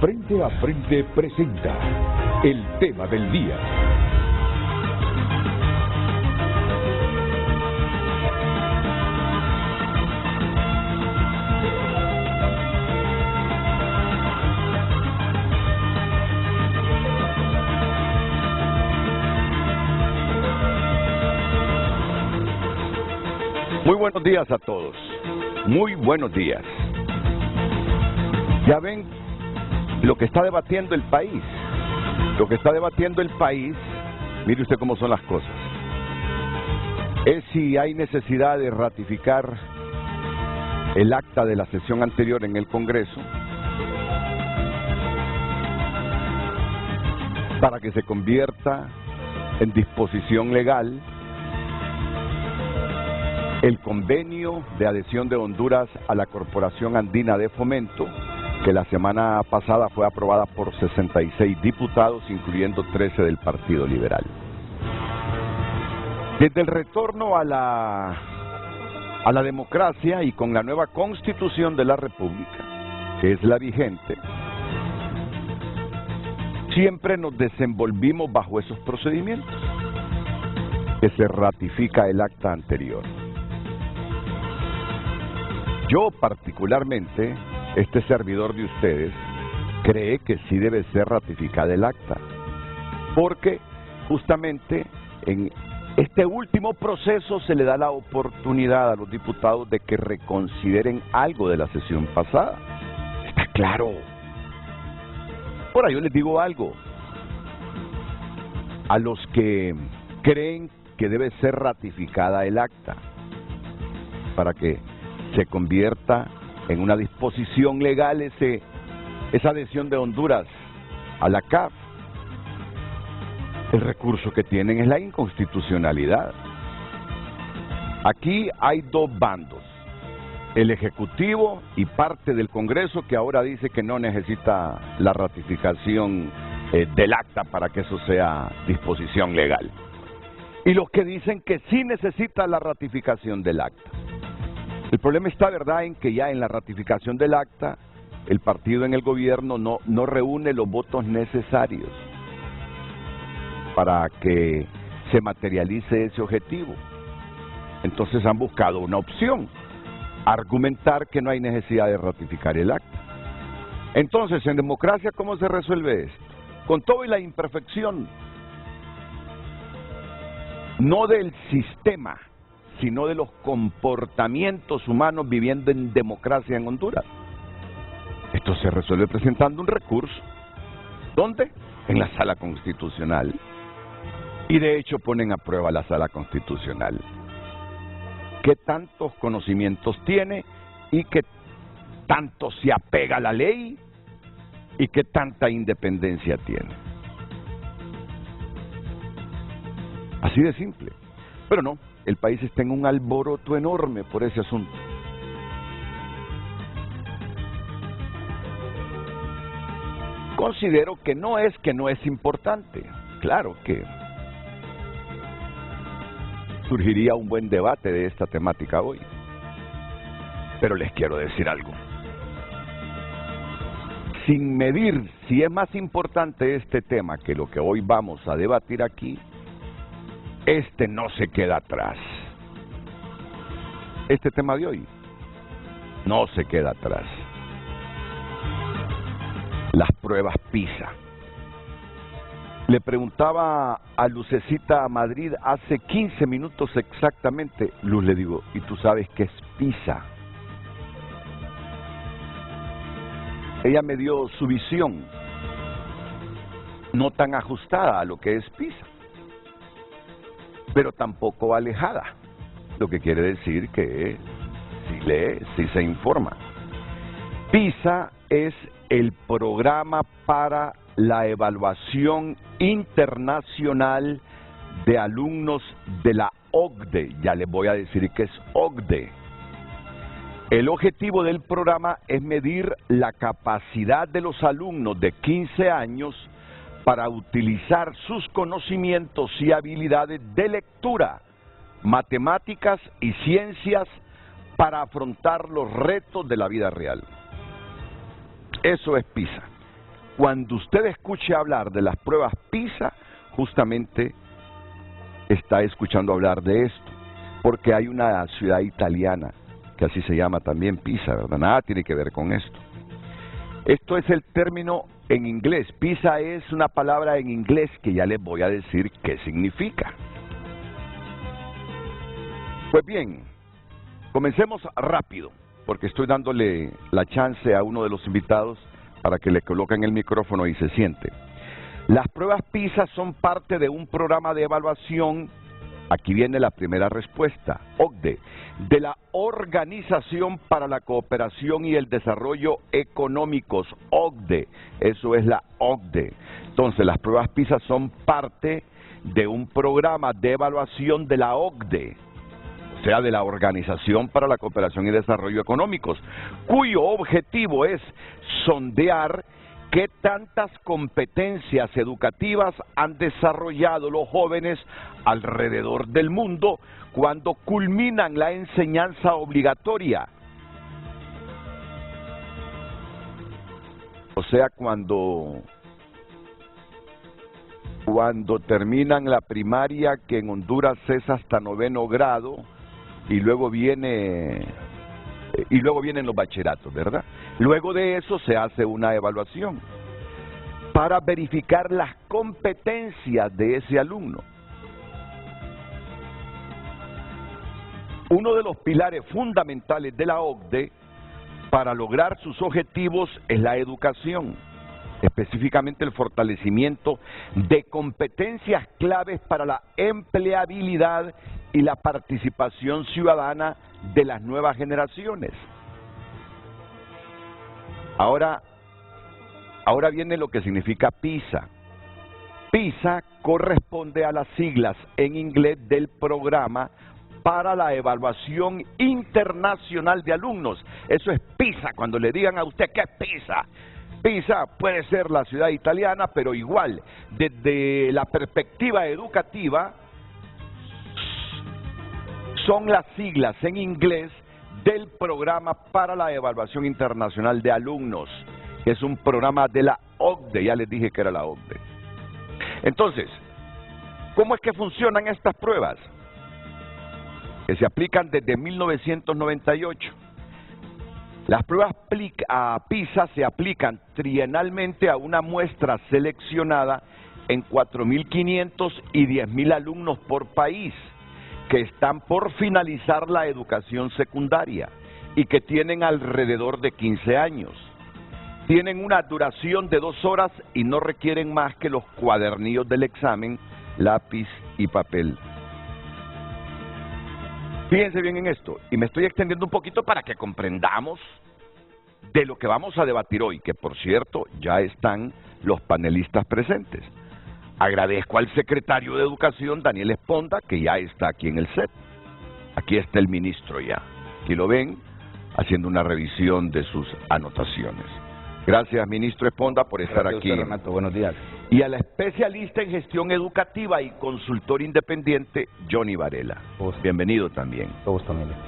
Frente a Frente presenta el tema del día. Muy buenos días a todos. Muy buenos días. Ya ven lo que está debatiendo el país. Lo que está debatiendo el país, mire usted cómo son las cosas, es si hay necesidad de ratificar el acta de la sesión anterior en el Congreso para que se convierta en disposición legal el convenio de adhesión de Honduras a la Corporación Andina de Fomento, que la semana pasada fue aprobada por 66 diputados, incluyendo 13 del Partido Liberal. Desde el retorno a la democracia y con la nueva Constitución de la República, que es la vigente, siempre nos desenvolvimos bajo esos procedimientos, que se ratifica el acta anterior. Yo particularmente, este servidor de ustedes, cree que sí debe ser ratificada el acta, porque justamente en este último proceso se le da la oportunidad a los diputados de que reconsideren algo de la sesión pasada. Está claro. Ahora yo les digo algo, a los que creen que debe ser ratificada el acta para que se convierta en una disposición legal esa adhesión de Honduras a la CAF. El recurso que tienen es la inconstitucionalidad. Aquí hay dos bandos, el Ejecutivo y parte del Congreso, que ahora dice que no necesita la ratificación del acta para que eso sea disposición legal, y los que dicen que sí necesita la ratificación del acta. El problema está, ¿verdad?, en que ya en la ratificación del acta, el partido en el gobierno no reúne los votos necesarios para que se materialice ese objetivo. Entonces han buscado una opción, argumentar que no hay necesidad de ratificar el acta. Entonces, en democracia, ¿cómo se resuelve esto? Con todo y la imperfección, no del sistema, sino de los comportamientos humanos viviendo en democracia en Honduras. Esto se resuelve presentando un recurso. ¿Dónde? En la Sala Constitucional. Y de hecho ponen a prueba la Sala Constitucional. ¿Qué tantos conocimientos tiene y qué tanto se apega a la ley y qué tanta independencia tiene? Así de simple. Pero no. El país está en un alboroto enorme por ese asunto. Considero que no es importante. Claro que surgiría un buen debate de esta temática hoy. Pero les quiero decir algo. Sin medir si es más importante este tema que lo que hoy vamos a debatir aquí, este no se queda atrás. Este tema de hoy no se queda atrás. Las pruebas PISA. Le preguntaba a Lucecita Madrid hace 15 minutos exactamente. Luz, le digo, ¿y tú sabes qué es PISA? Ella me dio su visión, no tan ajustada a lo que es PISA, pero tampoco alejada, lo que quiere decir que si lee, si se informa. PISA es el programa para la evaluación internacional de alumnos de la OCDE. Ya les voy a decir qué es OCDE. El objetivo del programa es medir la capacidad de los alumnos de 15 años para utilizar sus conocimientos y habilidades de lectura, matemáticas y ciencias para afrontar los retos de la vida real. Eso es PISA. cuando usted escuche hablar de las pruebas PISA, justamente está escuchando hablar de esto, porque hay una ciudad italiana que así se llama también Pisa, ¿verdad? Nada tiene que ver con esto. Esto es el término en inglés. Pisa es una palabra en inglés que ya les voy a decir qué significa. Pues bien, comencemos rápido, porque estoy dándole la chance a uno de los invitados para que le coloquen el micrófono y se siente. Las pruebas PISA son parte de un programa de evaluación, aquí viene la primera respuesta, OCDE, de la Organización para la Cooperación y el Desarrollo Económicos, OCDE, eso es la OCDE. Entonces, las pruebas PISA son parte de un programa de evaluación de la OCDE, o sea, de la Organización para la Cooperación y Desarrollo Económicos, cuyo objetivo es sondear qué tantas competencias educativas han desarrollado los jóvenes alrededor del mundo cuando culminan la enseñanza obligatoria. O sea, cuando terminan la primaria, que en Honduras es hasta 9º grado, y luego vienen los bachilleratos, ¿verdad? Luego de eso se hace una evaluación para verificar las competencias de ese alumno. Uno de los pilares fundamentales de la OCDE para lograr sus objetivos es la educación, específicamente el fortalecimiento de competencias claves para la empleabilidad y la participación ciudadana de las nuevas generaciones. Ahora viene lo que significa PISA. PISA corresponde a las siglas en inglés del Programa para la Evaluación Internacional de Alumnos. Eso es PISA. Cuando le digan a usted, ¿qué es PISA? PISA puede ser la ciudad italiana, pero igual, desde la perspectiva educativa, son las siglas en inglés del Programa para la Evaluación Internacional de Alumnos, que es un programa de la OCDE, ya les dije que era la OCDE. Entonces, ¿cómo es que funcionan estas pruebas? Que se aplican desde 1998. Las pruebas PISA se aplican trienalmente a una muestra seleccionada en 4.500 y 10.000 alumnos por país, que están por finalizar la educación secundaria y que tienen alrededor de 15 años. Tienen una duración de 2 horas y no requieren más que los cuadernillos del examen, lápiz y papel. Fíjense bien en esto, y me estoy extendiendo un poquito para que comprendamos de lo que vamos a debatir hoy, que por cierto ya están los panelistas presentes. Agradezco al secretario de Educación, Daniel Esponda, que ya está aquí en el set. Aquí está el ministro ya. Aquí lo ven, haciendo una revisión de sus anotaciones. Gracias, ministro Esponda, por estar aquí. Gracias, Renato. Buenos días. Y a la especialista en gestión educativa y consultor independiente, Johnny Varela. Bienvenido también. Todo gusto, ministro.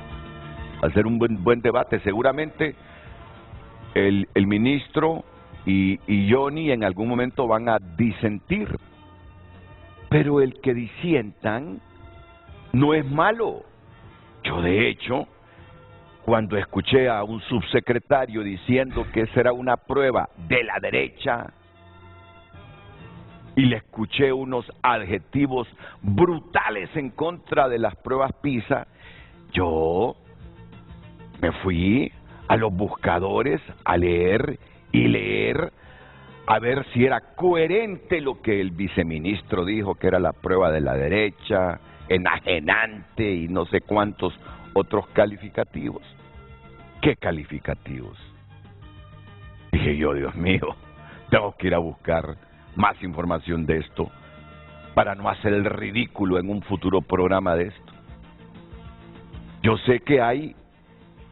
Va a ser un buen debate. Seguramente el ministro y Johnny en algún momento van a disentir. Pero el que disientan no es malo. Yo, de hecho, cuando escuché a un subsecretario diciendo que esa era una prueba de la derecha, y le escuché unos adjetivos brutales en contra de las pruebas PISA, yo me fui a los buscadores a leer y leer, a ver si era coherente lo que el viceministro dijo, que era la prueba de la derecha, enajenante y no sé cuántos otros calificativos. ¿Qué calificativos? Dije yo, Dios mío, tengo que ir a buscar más información de esto para no hacer el ridículo en un futuro programa de esto. Yo sé que hay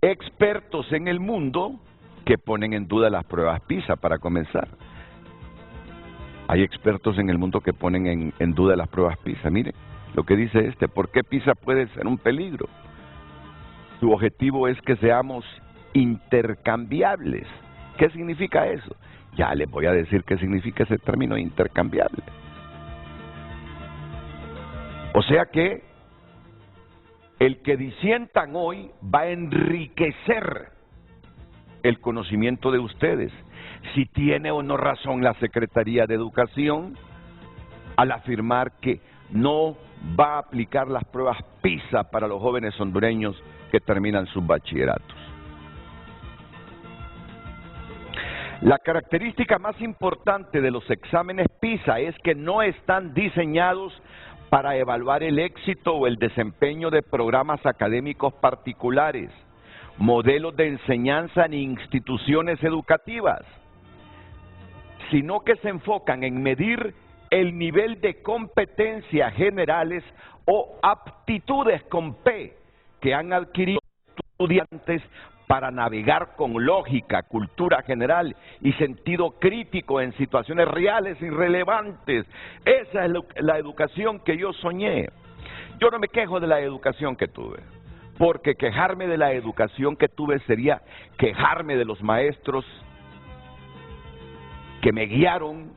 expertos en el mundo que ponen en duda las pruebas PISA, para comenzar. Hay expertos en el mundo que ponen en duda las pruebas PISA. Mire lo que dice ¿por qué PISA puede ser un peligro? Su objetivo es que seamos intercambiables. ¿Qué significa eso? Ya les voy a decir qué significa ese término intercambiable. O sea que el que disientan hoy va a enriquecer el conocimiento de ustedes. Si tiene o no razón la Secretaría de Educación al afirmar que no va a aplicar las pruebas PISA para los jóvenes hondureños que terminan sus bachilleratos. La característica más importante de los exámenes PISA es que no están diseñados para evaluar el éxito o el desempeño de programas académicos particulares, modelos de enseñanza ni instituciones educativas, sino que se enfocan en medir el nivel de competencias generales o aptitudes con P que han adquirido estudiantes para navegar con lógica, cultura general y sentido crítico en situaciones reales y relevantes. Esa es la educación que yo soñé. Yo no me quejo de la educación que tuve, porque quejarme de la educación que tuve sería quejarme de los maestros que me guiaron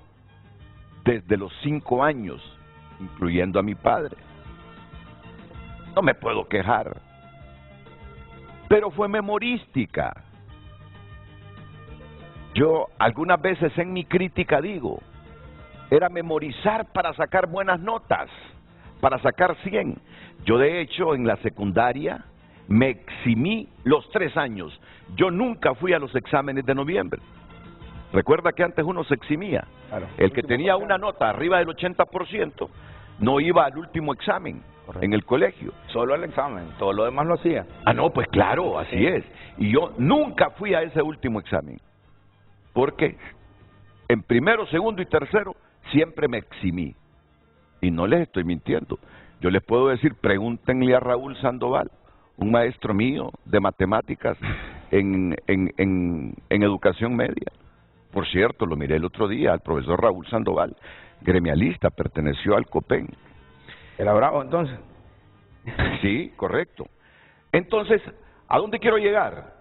desde los 5 años, incluyendo a mi padre. No me puedo quejar. Pero fue memorística. Yo algunas veces en mi crítica digo, era memorizar para sacar buenas notas, para sacar 100. Yo de hecho en la secundaria me eximí los 3 años. Yo nunca fui a los exámenes de noviembre. Recuerda que antes uno se eximía. Claro. El que tenía una nota arriba del 80% no iba al último examen. Correcto. En el colegio. Solo el examen, todo lo demás lo hacía. Ah, no, pues claro, así es. Y yo nunca fui a ese último examen. Porque en primero, segundo y tercero siempre me eximí. Y no les estoy mintiendo. Yo les puedo decir, pregúntenle a Raúl Sandoval, un maestro mío de matemáticas en educación media. Por cierto, lo miré el otro día al profesor Raúl Sandoval, gremialista, perteneció al COPEN. ¿Era bravo entonces? Sí, correcto. Entonces, ¿a dónde quiero llegar?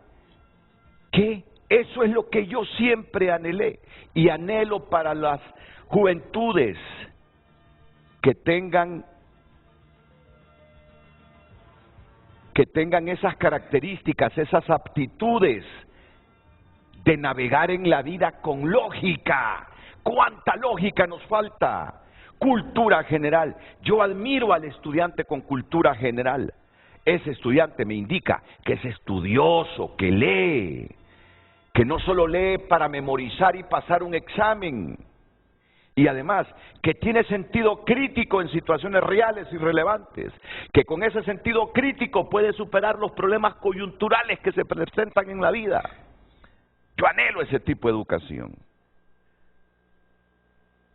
Que eso es lo que yo siempre anhelé y anhelo para las juventudes que tengan esas características, esas aptitudes de navegar en la vida con lógica. ¿Cuánta lógica nos falta? Cultura general. Yo admiro al estudiante con cultura general. Ese estudiante me indica que es estudioso, que lee, que no solo lee para memorizar y pasar un examen, y además que tiene sentido crítico en situaciones reales y relevantes, que con ese sentido crítico puede superar los problemas coyunturales que se presentan en la vida. Yo anhelo ese tipo de educación.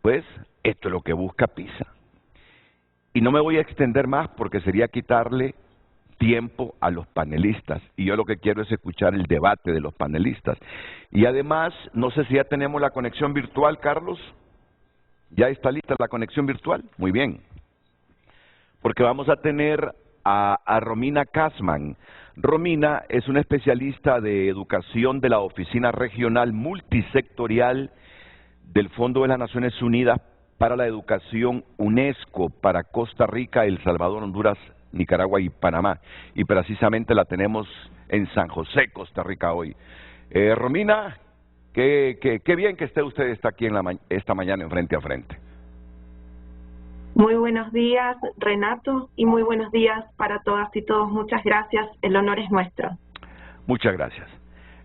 Pues esto es lo que busca PISA. Y no me voy a extender más porque sería quitarle tiempo a los panelistas. Y yo lo que quiero es escuchar el debate de los panelistas. Y además, no sé si ya tenemos la conexión virtual, Carlos. ¿Ya está lista la conexión virtual? Muy bien. Porque vamos a tener a Romina Kasman. Romina es una especialista de educación de la Oficina Regional Multisectorial del Fondo de las Naciones Unidas para la Educación UNESCO para Costa Rica, El Salvador, Honduras, Nicaragua y Panamá. Y precisamente la tenemos en San José, Costa Rica hoy. Romina, qué bien que usted está aquí esta mañana en Frente a Frente. Muy buenos días, Renato, y muy buenos días para todas y todos. Muchas gracias, el honor es nuestro. Muchas gracias.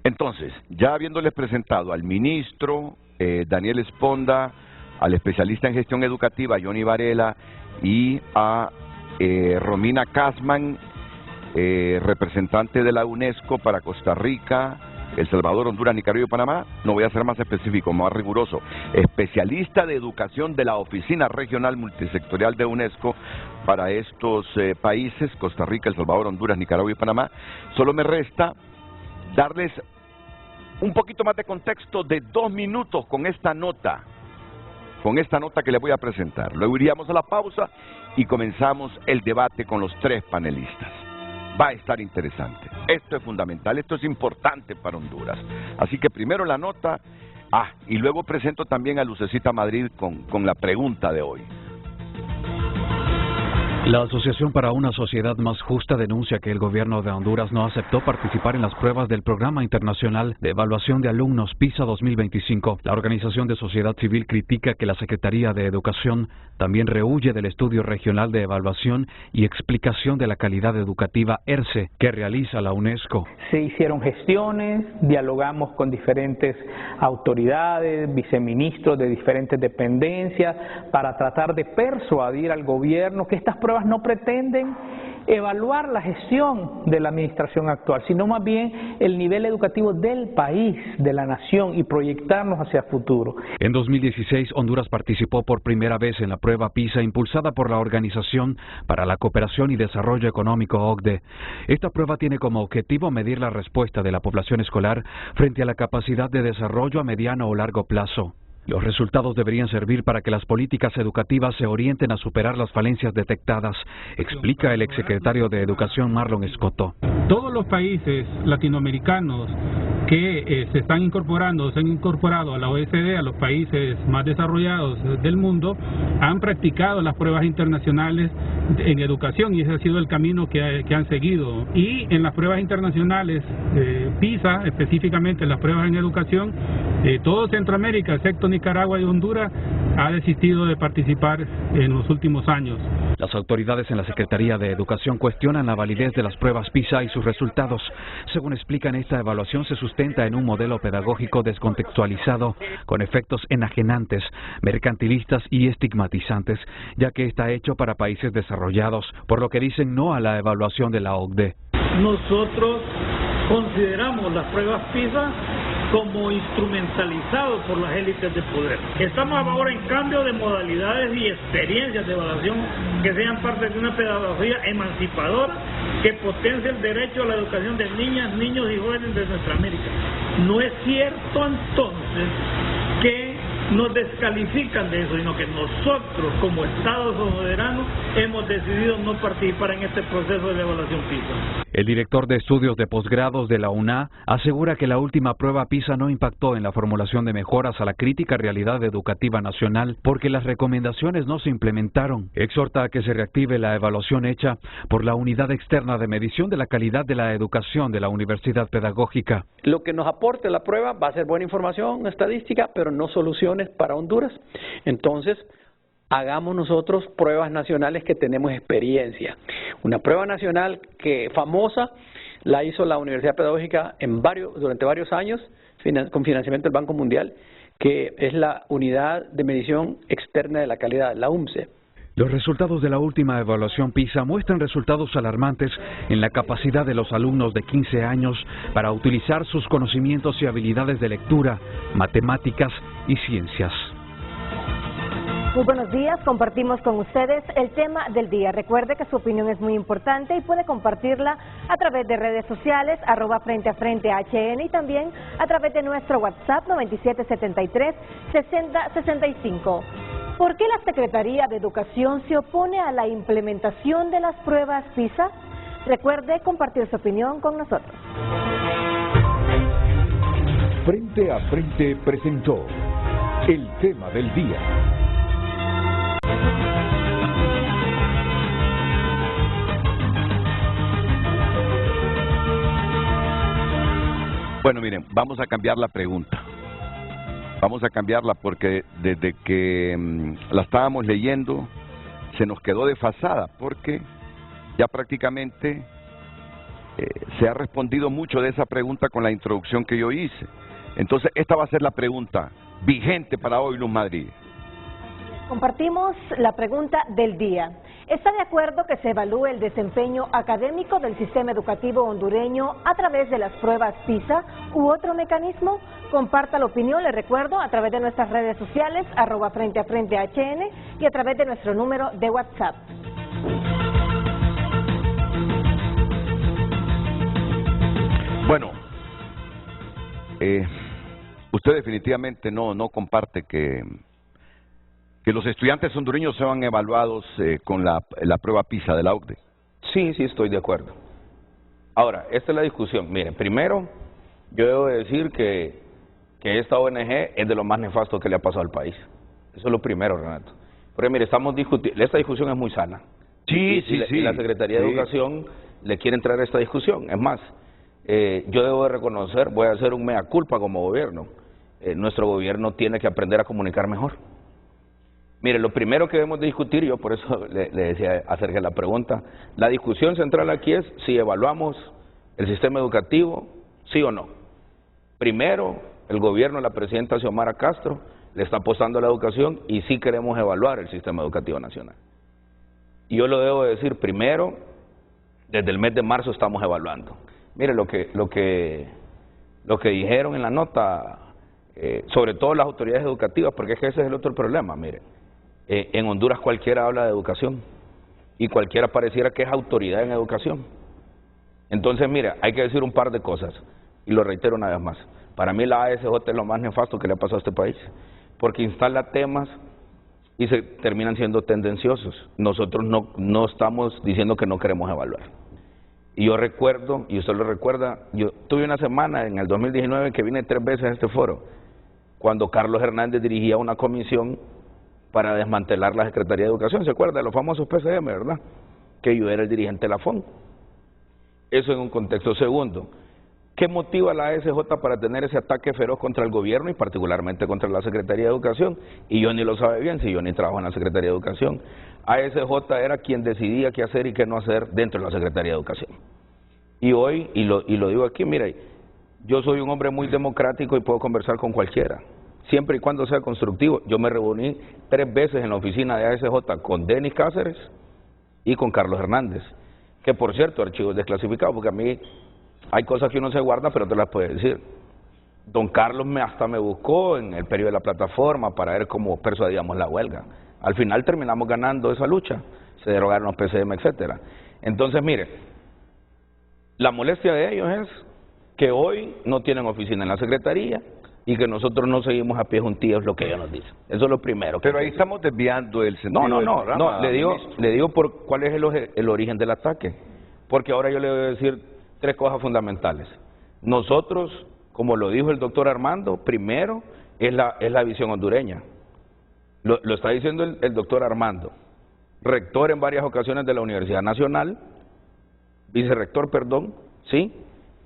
Entonces, ya habiéndoles presentado al ministro Daniel Esponda, al especialista en gestión educativa Johnny Varela y a Romina Kasman, representante de la UNESCO para Costa Rica, El Salvador, Honduras, Nicaragua y Panamá. No voy a ser más específico, más riguroso. Especialista de educación de la Oficina Regional Multisectorial de UNESCO para estos países, Costa Rica, El Salvador, Honduras, Nicaragua y Panamá. Solo me resta darles un poquito más de contexto de 2 minutos con esta nota que les voy a presentar. Luego iríamos a la pausa y comenzamos el debate con los 3 panelistas. Va a estar interesante. Esto es fundamental, esto es importante para Honduras. Así que primero la nota, Y luego presento también a Lucecita Madrid con la pregunta de hoy. La Asociación para una Sociedad Más Justa denuncia que el gobierno de Honduras no aceptó participar en las pruebas del Programa Internacional de Evaluación de Alumnos PISA 2025. La organización de sociedad civil critica que la Secretaría de Educación también rehúye del Estudio Regional de Evaluación y Explicación de la Calidad Educativa ERCE que realiza la UNESCO. Se hicieron gestiones, dialogamos con diferentes autoridades, viceministros de diferentes dependencias para tratar de persuadir al gobierno que estas pruebas no pretenden evaluar la gestión de la administración actual, sino más bien el nivel educativo del país, de la nación, y proyectarnos hacia el futuro. En 2016, Honduras participó por primera vez en la prueba PISA impulsada por la Organización para la Cooperación y Desarrollo Económico OCDE. Esta prueba tiene como objetivo medir la respuesta de la población escolar frente a la capacidad de desarrollo a mediano o largo plazo. Los resultados deberían servir para que las políticas educativas se orienten a superar las falencias detectadas, explica el exsecretario de Educación Marlon Escoto. Todos los países latinoamericanos que se han incorporado a la OECD, a los países más desarrollados del mundo, han practicado las pruebas internacionales en educación, y ese ha sido el camino que han seguido. Y en las pruebas internacionales PISA, específicamente en las pruebas en educación, todo Centroamérica, excepto Nicaragua y Honduras, ha desistido de participar en los últimos años. Las autoridades en la Secretaría de Educación cuestionan la validez de las pruebas PISA y sus resultados. Según explican, esta evaluación se sustenta en un modelo pedagógico descontextualizado, con efectos enajenantes, mercantilistas y estigmatizantes, ya que está hecho para países desarrollados, por lo que dicen no a la evaluación de la OCDE. Nosotros consideramos las pruebas PISA como instrumentalizados por las élites de poder. Estamos ahora en cambio de modalidades y experiencias de evaluación que sean parte de una pedagogía emancipadora que potencie el derecho a la educación de niñas, niños y jóvenes de nuestra América. No es cierto entonces que nos descalifican de eso, sino que nosotros como Estado soberano hemos decidido no participar en este proceso de evaluación PISA. El director de estudios de posgrados de la UNA asegura que la última prueba PISA no impactó en la formulación de mejoras a la crítica realidad educativa nacional porque las recomendaciones no se implementaron. Exhorta a que se reactive la evaluación hecha por la Unidad Externa de Medición de la Calidad de la Educación de la Universidad Pedagógica. Lo que nos aporte la prueba va a ser buena información estadística, pero no soluciones para Honduras. Entonces, hagamos nosotros pruebas nacionales que tenemos experiencia. Una prueba nacional que famosa la hizo la Universidad Pedagógica durante varios años con financiamiento del Banco Mundial, que es la Unidad de Medición Externa de la Calidad, la UMCE. Los resultados de la última evaluación PISA muestran resultados alarmantes en la capacidad de los alumnos de 15 años para utilizar sus conocimientos y habilidades de lectura, matemáticas y ciencias. Muy buenos días, compartimos con ustedes el tema del día. Recuerde que su opinión es muy importante y puede compartirla a través de redes sociales, @FrenteAFrente HN, y también a través de nuestro WhatsApp 9773-6065. ¿Por qué la Secretaría de Educación se opone a la implementación de las pruebas PISA? Recuerde compartir su opinión con nosotros. Frente a Frente presentó el tema del día. Bueno, miren, vamos a cambiar la pregunta. Vamos a cambiarla porque desde que la estábamos leyendo se nos quedó desfasada, porque ya prácticamente se ha respondido mucho de esa pregunta con la introducción que yo hice. Entonces, esta va a ser la pregunta vigente para hoy, Luz Madrid. Compartimos la pregunta del día. ¿Está de acuerdo que se evalúe el desempeño académico del sistema educativo hondureño a través de las pruebas PISA u otro mecanismo? Comparta la opinión, le recuerdo, a través de nuestras redes sociales, @FrenteAFrenteHN, y a través de nuestro número de WhatsApp. Bueno, usted definitivamente no comparte que los estudiantes hondureños sean evaluados con la prueba PISA de la OCDE. Sí, estoy de acuerdo. Ahora, esta es la discusión. Miren, primero, yo debo decir que que esta ONG es de lo más nefasto que le ha pasado al país. Eso es lo primero, Renato. Porque mire, estamos discutiendo, esta discusión es muy sana. Sí, Y la Secretaría de Educación le quiere entrar a esta discusión. Es más, yo debo de reconocer, voy a hacer un mea culpa como gobierno. Nuestro gobierno tiene que aprender a comunicar mejor. Mire, lo primero que debemos de discutir, yo por eso le decía acerca de la pregunta, la discusión central aquí es si evaluamos el sistema educativo, sí o no. Primero, el gobierno, la presidenta Xiomara Castro, le está apostando a la educación y sí queremos evaluar el sistema educativo nacional. Y yo lo debo de decir, primero, desde el mes de marzo estamos evaluando. Mire, lo que dijeron en la nota, sobre todo las autoridades educativas, porque es que ese es el otro problema, mire. En Honduras cualquiera habla de educación y cualquiera pareciera que es autoridad en educación. Entonces, mire, hay que decir un par de cosas, y lo reitero una vez más. Para mí la ASJ es lo más nefasto que le ha pasado a este país, porque instala temas y se terminan siendo tendenciosos. Nosotros no estamos diciendo que no queremos evaluar. Y yo recuerdo, y usted lo recuerda, yo tuve una semana en el 2019 que vine 3 veces a este foro, cuando Carlos Hernández dirigía una comisión para desmantelar la Secretaría de Educación. ¿Se acuerda de los famosos PCM, verdad? Que yo era el dirigente de la FON. Eso en un contexto. Segundo, ¿qué motiva a la ASJ para tener ese ataque feroz contra el gobierno y particularmente contra la Secretaría de Educación? Y yo ni lo sabe bien, si yo ni trabajo en la Secretaría de Educación. ASJ era quien decidía qué hacer y qué no hacer dentro de la Secretaría de Educación. Y hoy, y lo digo aquí, mire, yo soy un hombre muy democrático y puedo conversar con cualquiera, siempre y cuando sea constructivo. Yo me reuní 3 veces en la oficina de ASJ con Denis Cáceres y con Carlos Hernández, que por cierto, archivos desclasificados, porque a mí hay cosas que uno se guarda, pero te las puede decir. Don Carlos hasta me buscó en el periodo de la plataforma para ver cómo persuadíamos la huelga. Al final terminamos ganando esa lucha, se derogaron los PCM, etcétera. Entonces, mire, la molestia de ellos es que hoy no tienen oficina en la Secretaría y que nosotros no seguimos a pie juntillos lo que ellos nos dicen. Eso es lo primero. Pero ahí estamos desviando el sentido del programa. Le digo por cuál es el origen del ataque. Porque ahora yo le voy a decir 3 cosas fundamentales. Nosotros, como lo dijo el doctor Armando, primero es la visión hondureña. Lo está diciendo el doctor Armando, rector en varias ocasiones de la Universidad Nacional, vicerrector, perdón, ¿sí?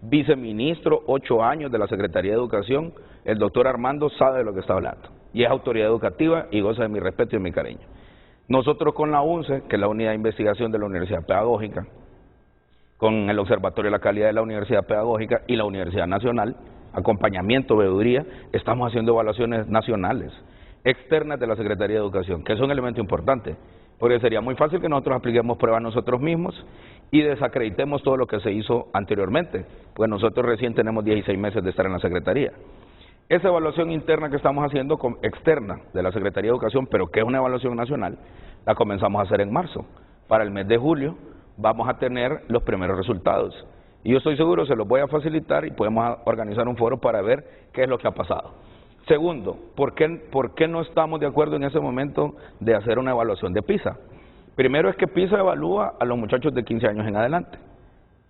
Viceministro 8 años de la Secretaría de Educación. El doctor Armando sabe de lo que está hablando y es autoridad educativa y goza de mi respeto y de mi cariño. Nosotros con la UNCE, que es la Unidad de Investigación de la Universidad Pedagógica, con el Observatorio de la Calidad de la Universidad Pedagógica y la Universidad Nacional, acompañamiento, veeduría, estamos haciendo evaluaciones nacionales, externas de la Secretaría de Educación, que es un elemento importante, porque sería muy fácil que nosotros apliquemos pruebas nosotros mismos y desacreditemos todo lo que se hizo anteriormente, pues nosotros recién tenemos 16 meses de estar en la Secretaría. Esa evaluación interna que estamos haciendo, externa de la Secretaría de Educación, pero que es una evaluación nacional, la comenzamos a hacer en marzo. Para el mes de julio vamos a tener los primeros resultados. Y yo estoy seguro, se los voy a facilitar y podemos organizar un foro para ver qué es lo que ha pasado. Segundo, ¿por qué no estamos de acuerdo en ese momento de hacer una evaluación de PISA? Primero es que PISA evalúa a los muchachos de 15 años en adelante,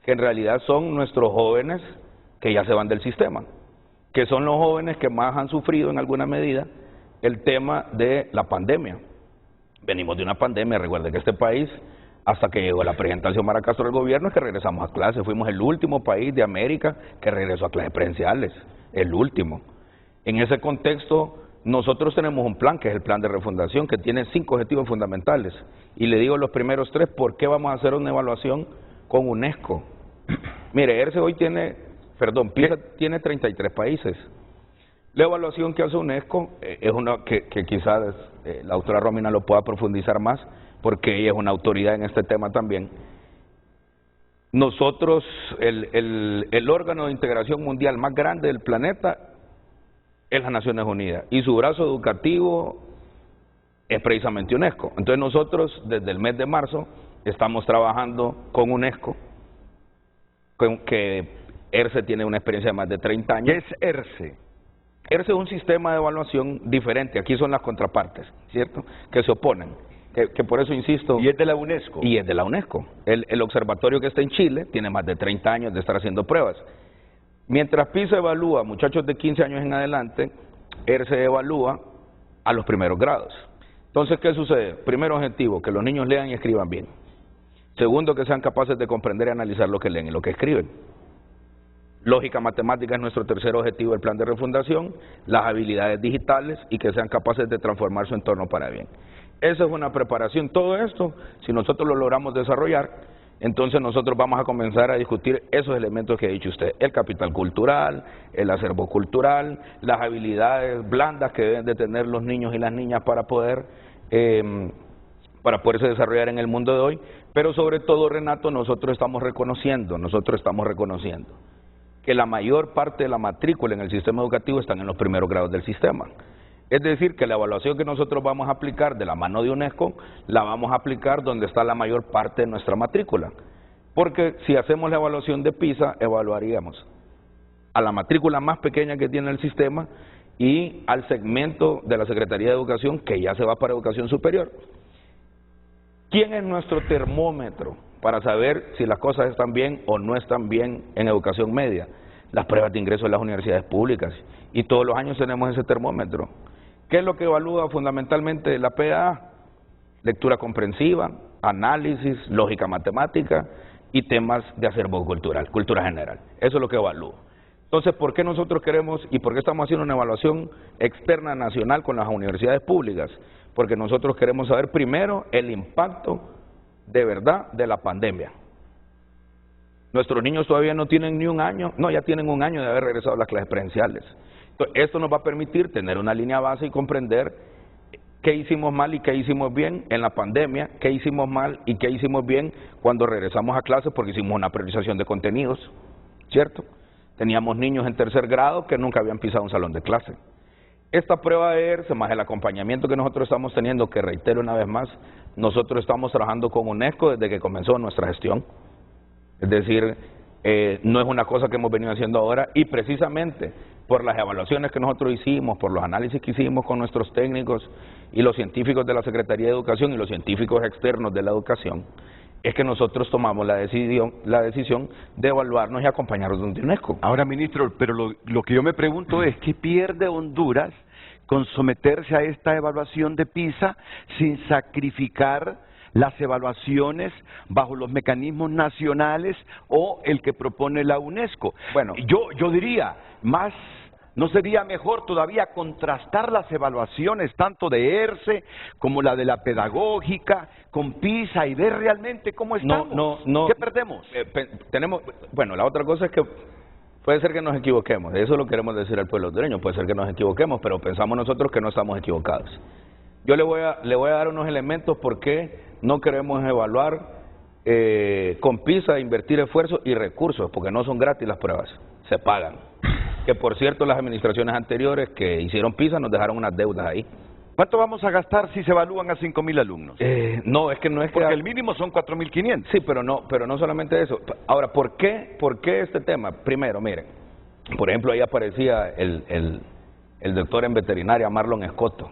que en realidad son nuestros jóvenes que ya se van del sistema, que son los jóvenes que más han sufrido en alguna medida el tema de la pandemia. Venimos de una pandemia, recuerde que este país, hasta que llegó la presidenta Xiomara Castro al gobierno, es que regresamos a clases. Fuimos el último país de América que regresó a clases presenciales, el último. En ese contexto, nosotros tenemos un plan, que es el plan de refundación, que tiene 5 objetivos fundamentales. Y le digo los primeros 3, ¿por qué vamos a hacer una evaluación con UNESCO? Mire, ERCE hoy PISA tiene 33 países. La evaluación que hace UNESCO es una que quizás la doctora Romina lo pueda profundizar más, porque ella es una autoridad en este tema también. Nosotros, el órgano de integración mundial más grande del planeta es las Naciones Unidas, y su brazo educativo es precisamente UNESCO. Entonces nosotros, desde el mes de marzo, estamos trabajando con UNESCO, que ERCE tiene una experiencia de más de 30 años. ¿Qué es ERCE? ERCE es un sistema de evaluación diferente. Aquí son las contrapartes, ¿cierto?, que se oponen, que por eso insisto. ¿Y es de la UNESCO? Y es de la UNESCO. El observatorio que está en Chile tiene más de 30 años de estar haciendo pruebas. Mientras PISA evalúa a muchachos de 15 años en adelante, ERCE evalúa a los primeros grados. Entonces, ¿qué sucede? Primer objetivo, que los niños lean y escriban bien. Segundo, que sean capaces de comprender y analizar lo que leen y lo que escriben. Lógica matemática es nuestro tercer objetivo del plan de refundación, las habilidades digitales y que sean capaces de transformar su entorno para bien. Esa es una preparación. Todo esto, si nosotros lo logramos desarrollar, entonces nosotros vamos a comenzar a discutir esos elementos que ha dicho usted, el capital cultural, el acervo cultural, las habilidades blandas que deben de tener los niños y las niñas para poderse desarrollar en el mundo de hoy, pero sobre todo, Renato, nosotros estamos reconociendo que la mayor parte de la matrícula en el sistema educativo están en los primeros grados del sistema. Es decir, que la evaluación que nosotros vamos a aplicar de la mano de UNESCO, la vamos a aplicar donde está la mayor parte de nuestra matrícula. Porque si hacemos la evaluación de PISA, evaluaríamos a la matrícula más pequeña que tiene el sistema y al segmento de la Secretaría de Educación que ya se va para educación superior. ¿Quién es nuestro termómetro para saber si las cosas están bien o no están bien en educación media? Las pruebas de ingreso de las universidades públicas. Y todos los años tenemos ese termómetro. ¿Qué es lo que evalúa fundamentalmente la PDA? Lectura comprensiva, análisis, lógica matemática y temas de acervo cultural, cultura general. Eso es lo que evalúa. Entonces, ¿por qué nosotros queremos y por qué estamos haciendo una evaluación externa nacional con las universidades públicas? Porque nosotros queremos saber primero el impacto de verdad de la pandemia. Nuestros niños todavía no tienen ni un año, no, ya tienen un año de haber regresado a las clases presenciales. Entonces, esto nos va a permitir tener una línea base y comprender qué hicimos mal y qué hicimos bien en la pandemia, qué hicimos mal y qué hicimos bien cuando regresamos a clases porque hicimos una priorización de contenidos, ¿cierto? Teníamos niños en tercer grado que nunca habían pisado un salón de clase. Esta prueba de ERCE, más el acompañamiento que nosotros estamos teniendo, que reitero una vez más, nosotros estamos trabajando con UNESCO desde que comenzó nuestra gestión. Es decir, no es una cosa que hemos venido haciendo ahora y precisamente por las evaluaciones que nosotros hicimos, por los análisis que hicimos con nuestros técnicos y los científicos de la Secretaría de Educación y los científicos externos de la educación, es que nosotros tomamos la decisión de evaluarnos y acompañarnos de UNESCO. Ahora, ministro, pero lo que yo me pregunto es, ¿qué pierde Honduras con someterse a esta evaluación de PISA sin sacrificar las evaluaciones bajo los mecanismos nacionales o el que propone la UNESCO? Bueno, yo diría, ¿no sería mejor todavía contrastar las evaluaciones tanto de ERCE como la de la pedagógica con PISA y ver realmente cómo estamos? No. ¿Qué perdemos? Bueno, la otra cosa es que puede ser que nos equivoquemos, eso lo queremos decir al pueblo hondureño, puede ser que nos equivoquemos, pero pensamos nosotros que no estamos equivocados. Yo le voy a dar unos elementos por qué no queremos evaluar con PISA, invertir esfuerzos y recursos, porque no son gratis las pruebas, se pagan. Que por cierto las administraciones anteriores que hicieron PISA nos dejaron unas deudas ahí. ¿Cuánto vamos a gastar si se evalúan a 5.000 alumnos? No, es que no es porque el mínimo son 4.500. Sí, pero no solamente eso. Ahora, ¿por qué este tema? Primero, miren, por ejemplo, ahí aparecía el doctor en veterinaria Marlon Escoto,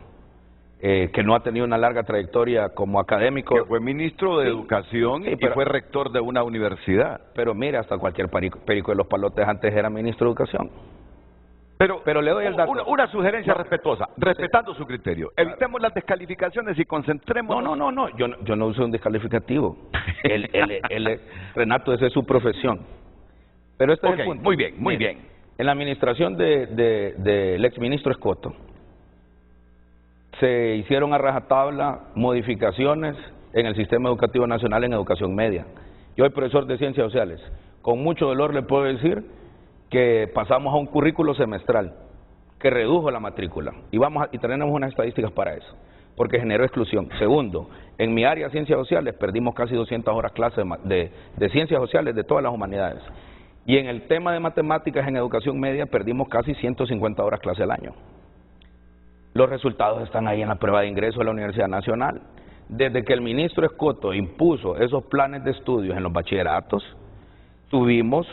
que no ha tenido una larga trayectoria como académico. Que fue ministro de Educación y fue rector de una universidad. Pero mire, hasta cualquier perico de los palotes antes era ministro de Educación. Pero le doy el dato. Una sugerencia respetuosa, respetando su criterio. Evitemos las descalificaciones y concentrémonos. No, yo no uso un descalificativo. Renato, esa es su profesión. Pero este es el punto. Muy bien. En la administración del exministro Escoto, se hicieron a rajatabla modificaciones en el sistema educativo nacional en educación media. Yo soy profesor de ciencias sociales. Con mucho dolor le puedo decir que pasamos a un currículo semestral que redujo la matrícula y tenemos unas estadísticas para eso, porque generó exclusión. Segundo, en mi área de ciencias sociales perdimos casi 200 horas clases de ciencias sociales de todas las humanidades. Y en el tema de matemáticas en educación media perdimos casi 150 horas clase al año. Los resultados están ahí en la prueba de ingreso de la Universidad Nacional. Desde que el ministro Escoto impuso esos planes de estudios en los bachilleratos, tuvimos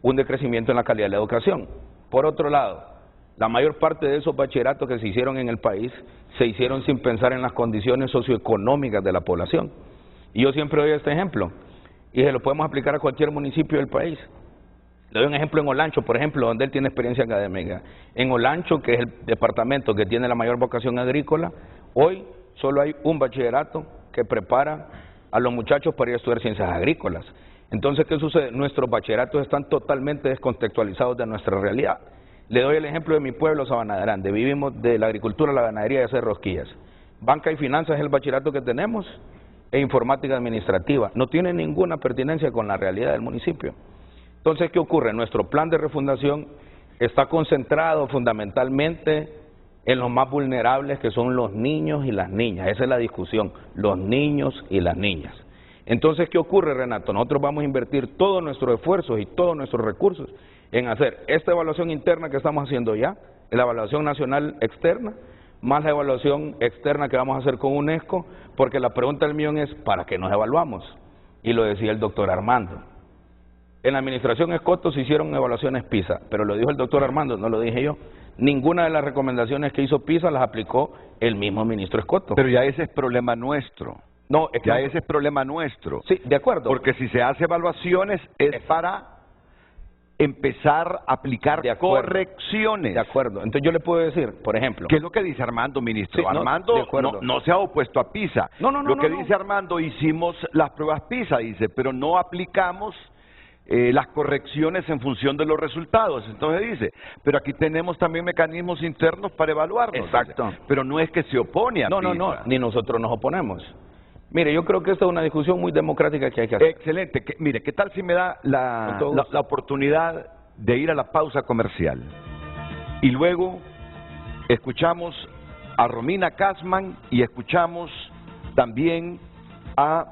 un decrecimiento en la calidad de la educación. Por otro lado, la mayor parte de esos bachilleratos que se hicieron en el país se hicieron sin pensar en las condiciones socioeconómicas de la población. Y yo siempre doy este ejemplo, y se lo podemos aplicar a cualquier municipio del país. Le doy un ejemplo en Olancho, por ejemplo, donde él tiene experiencia académica. En Olancho, que es el departamento que tiene la mayor vocación agrícola, hoy solo hay un bachillerato que prepara a los muchachos para ir a estudiar ciencias agrícolas. Entonces, ¿qué sucede? Nuestros bachilleratos están totalmente descontextualizados de nuestra realidad. Le doy el ejemplo de mi pueblo, Sabana Grande. Vivimos de la agricultura, la ganadería y hacer rosquillas. Banca y finanzas es el bachillerato que tenemos, e informática administrativa. No tiene ninguna pertinencia con la realidad del municipio. Entonces, ¿qué ocurre? Nuestro plan de refundación está concentrado fundamentalmente en los más vulnerables, que son los niños y las niñas. Esa es la discusión, los niños y las niñas. Entonces, ¿qué ocurre, Renato? Nosotros vamos a invertir todos nuestros esfuerzos y todos nuestros recursos en hacer esta evaluación interna que estamos haciendo ya, la evaluación nacional externa, más la evaluación externa que vamos a hacer con UNESCO, porque la pregunta del millón es, ¿para qué nos evaluamos? Y lo decía el doctor Armando. En la administración Escoto se hicieron evaluaciones PISA, pero lo dijo el doctor Armando, no lo dije yo. Ninguna de las recomendaciones que hizo PISA las aplicó el mismo ministro Escoto. Pero ya ese es problema nuestro. No, es que ya ese es problema nuestro. Sí, de acuerdo. Porque si se hace evaluaciones es para empezar a aplicar correcciones. De acuerdo. Entonces yo le puedo decir, por ejemplo... ¿Qué es lo que dice Armando, ministro? Sí, Armando no se ha opuesto a PISA. Lo que dice Armando, hicimos las pruebas PISA, dice, pero no aplicamos las correcciones en función de los resultados. Entonces dice, pero aquí tenemos también mecanismos internos para evaluarnos. Exacto. Dice, pero no es que se opone a PISA. No, ni nosotros nos oponemos. Mire, yo creo que esta es una discusión muy democrática que hay que hacer. Excelente. Mire, ¿qué tal si me da la oportunidad de ir a la pausa comercial? Y luego escuchamos a Romina Kasman y escuchamos también a...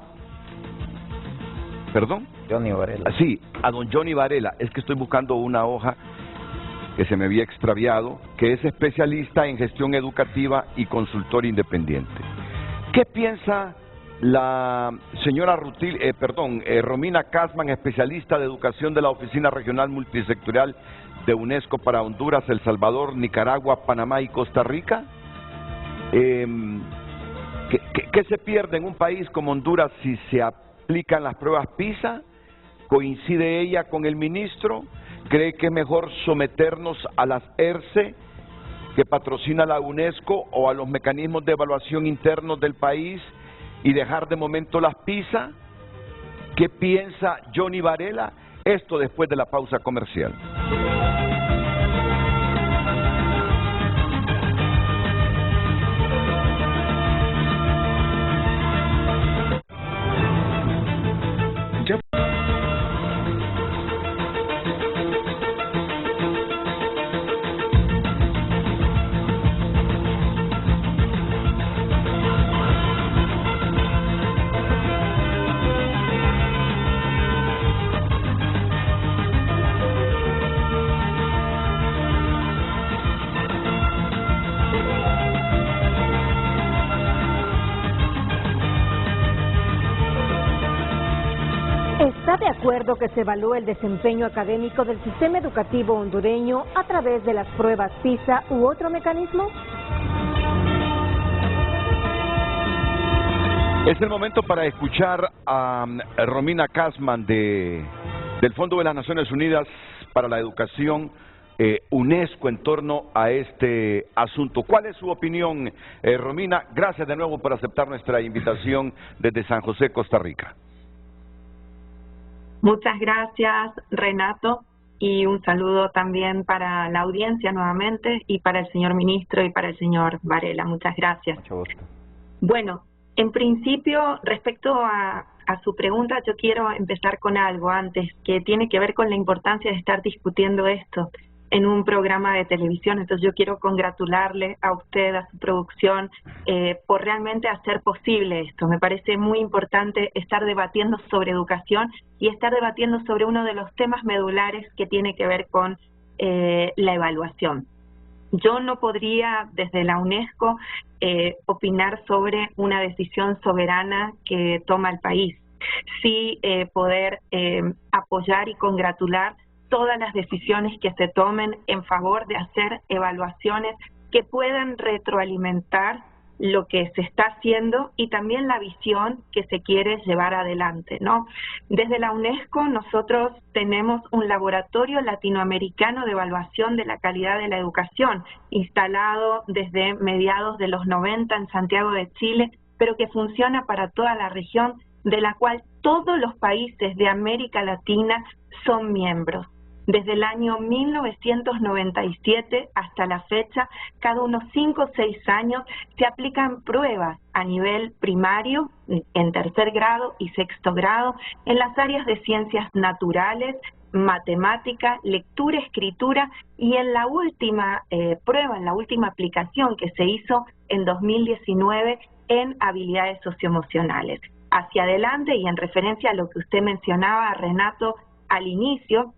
¿Perdón? Johnny Varela. Sí, a don Johnny Varela. Es que estoy buscando una hoja que se me había extraviado, que es especialista en gestión educativa y consultor independiente. ¿Qué piensa la señora Romina Kasman, especialista de educación de la Oficina Regional Multisectorial de UNESCO para Honduras, El Salvador, Nicaragua, Panamá y Costa Rica? ¿Qué se pierde en un país como Honduras si se aplican las pruebas PISA? ¿Coincide ella con el ministro? ¿Cree que es mejor someternos a las ERCE que patrocina la UNESCO o a los mecanismos de evaluación internos del país y dejar de momento las PISA? ¿Qué piensa Johnny Varela? Esto después de la pausa comercial. ¿Está de acuerdo que se evalúe el desempeño académico del sistema educativo hondureño a través de las pruebas PISA u otro mecanismo? Es el momento para escuchar a Romina Kasman del Fondo de las Naciones Unidas para la Educación, UNESCO, en torno a este asunto. ¿Cuál es su opinión, Romina? Gracias de nuevo por aceptar nuestra invitación desde San José, Costa Rica. Muchas gracias, Renato, y un saludo también para la audiencia nuevamente y para el señor ministro y para el señor Varela. Muchas gracias. Mucho gusto. Bueno, en principio, respecto a su pregunta, yo quiero empezar con algo antes, que tiene que ver con la importancia de estar discutiendo esto en un programa de televisión. Entonces yo quiero congratularle a usted, a su producción, por realmente hacer posible esto. Me parece muy importante estar debatiendo sobre educación y estar debatiendo sobre uno de los temas medulares que tiene que ver con la evaluación. Yo no podría, desde la UNESCO, opinar sobre una decisión soberana que toma el país. Sí poder apoyar y congratular todas las decisiones que se tomen en favor de hacer evaluaciones que puedan retroalimentar lo que se está haciendo y también la visión que se quiere llevar adelante, ¿no? Desde la UNESCO nosotros tenemos un laboratorio latinoamericano de evaluación de la calidad de la educación, instalado desde mediados de los 90 en Santiago de Chile, pero que funciona para toda la región, de la cual todos los países de América Latina son miembros. Desde el año 1997 hasta la fecha, cada unos 5 o 6 años, se aplican pruebas a nivel primario, en tercer grado y sexto grado, en las áreas de ciencias naturales, matemática, lectura, escritura, y en la última prueba, en la última aplicación que se hizo en 2019 en habilidades socioemocionales. Hacia adelante, y en referencia a lo que usted mencionaba, Renato, al inicio,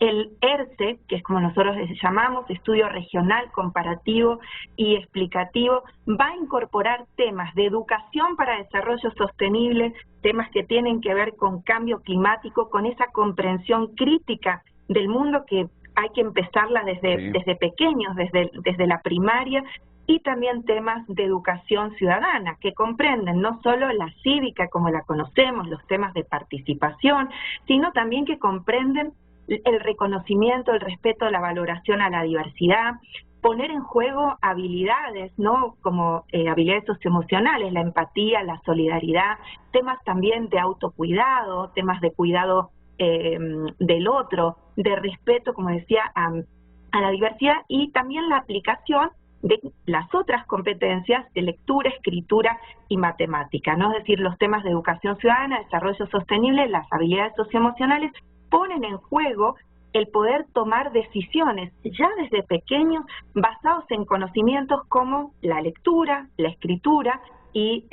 el ERCE, que es como nosotros les llamamos, Estudio Regional, Comparativo y Explicativo, va a incorporar temas de educación para desarrollo sostenible, temas que tienen que ver con cambio climático, con esa comprensión crítica del mundo que hay que empezarla desde pequeños, desde la primaria, y también temas de educación ciudadana, que comprenden no solo la cívica como la conocemos, los temas de participación, sino también que comprenden el reconocimiento, el respeto, la valoración a la diversidad, poner en juego habilidades, ¿no? Como habilidades socioemocionales, la empatía, la solidaridad, temas también de autocuidado, temas de cuidado del otro, de respeto, como decía, a la diversidad, y también la aplicación de las otras competencias de lectura, escritura y matemática, ¿no? Es decir, los temas de educación ciudadana, desarrollo sostenible, las habilidades socioemocionales, ponen en juego el poder tomar decisiones ya desde pequeños basados en conocimientos como la lectura, la escritura y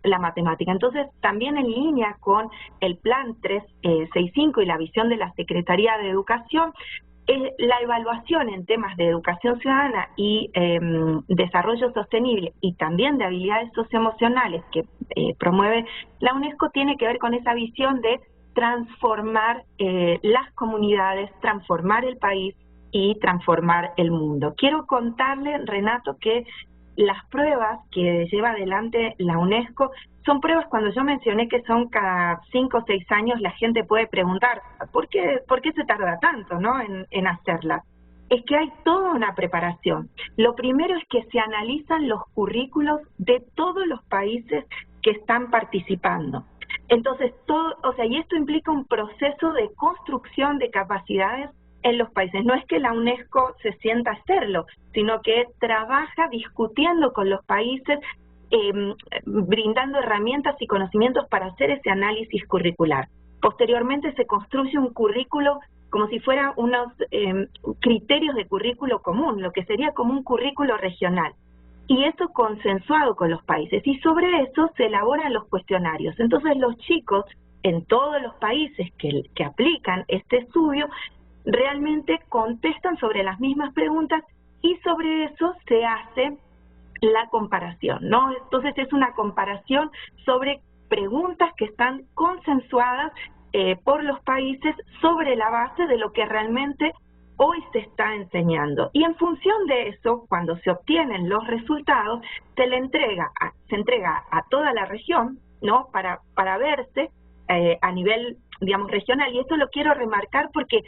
la matemática. Entonces, también en línea con el Plan 365 y la visión de la Secretaría de Educación, la evaluación en temas de educación ciudadana y desarrollo sostenible y también de habilidades socioemocionales que promueve la UNESCO tiene que ver con esa visión de transformar las comunidades, transformar el país y transformar el mundo. Quiero contarle, Renato, que las pruebas que lleva adelante la UNESCO son pruebas, cuando yo mencioné que son cada 5 o 6 años, la gente puede preguntar, ¿por qué se tarda tanto, ¿no? en hacerlas? Es que hay toda una preparación. Lo primero es que se analizan los currículos de todos los países que están participando. Entonces, y esto implica un proceso de construcción de capacidades en los países. No es que la UNESCO se sienta a hacerlo, sino que trabaja discutiendo con los países, brindando herramientas y conocimientos para hacer ese análisis curricular. Posteriormente se construye un currículo como si fuera unos criterios de currículo común, lo que sería como un currículo regional. Y eso consensuado con los países, y sobre eso se elaboran los cuestionarios. Entonces los chicos en todos los países que aplican este estudio realmente contestan sobre las mismas preguntas y sobre eso se hace la comparación, ¿no? Entonces es una comparación sobre preguntas que están consensuadas por los países sobre la base de lo que realmente hoy se está enseñando. Y en función de eso, cuando se obtienen los resultados, se entrega a toda la región, ¿no? Para verse a nivel, digamos, regional. Y esto lo quiero remarcar porque,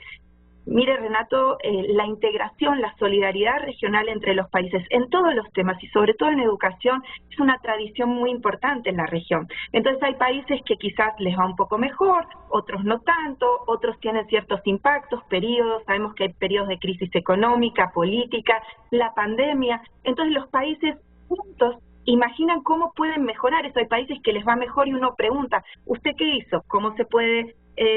mire, Renato, la integración, la solidaridad regional entre los países en todos los temas y sobre todo en educación es una tradición muy importante en la región. Entonces hay países que quizás les va un poco mejor, otros no tanto, otros tienen ciertos impactos, periodos, sabemos que hay periodos de crisis económica, política, la pandemia. Entonces los países juntos imaginan cómo pueden mejorar eso. Hay países que les va mejor y uno pregunta, ¿usted qué hizo? ¿Cómo se puede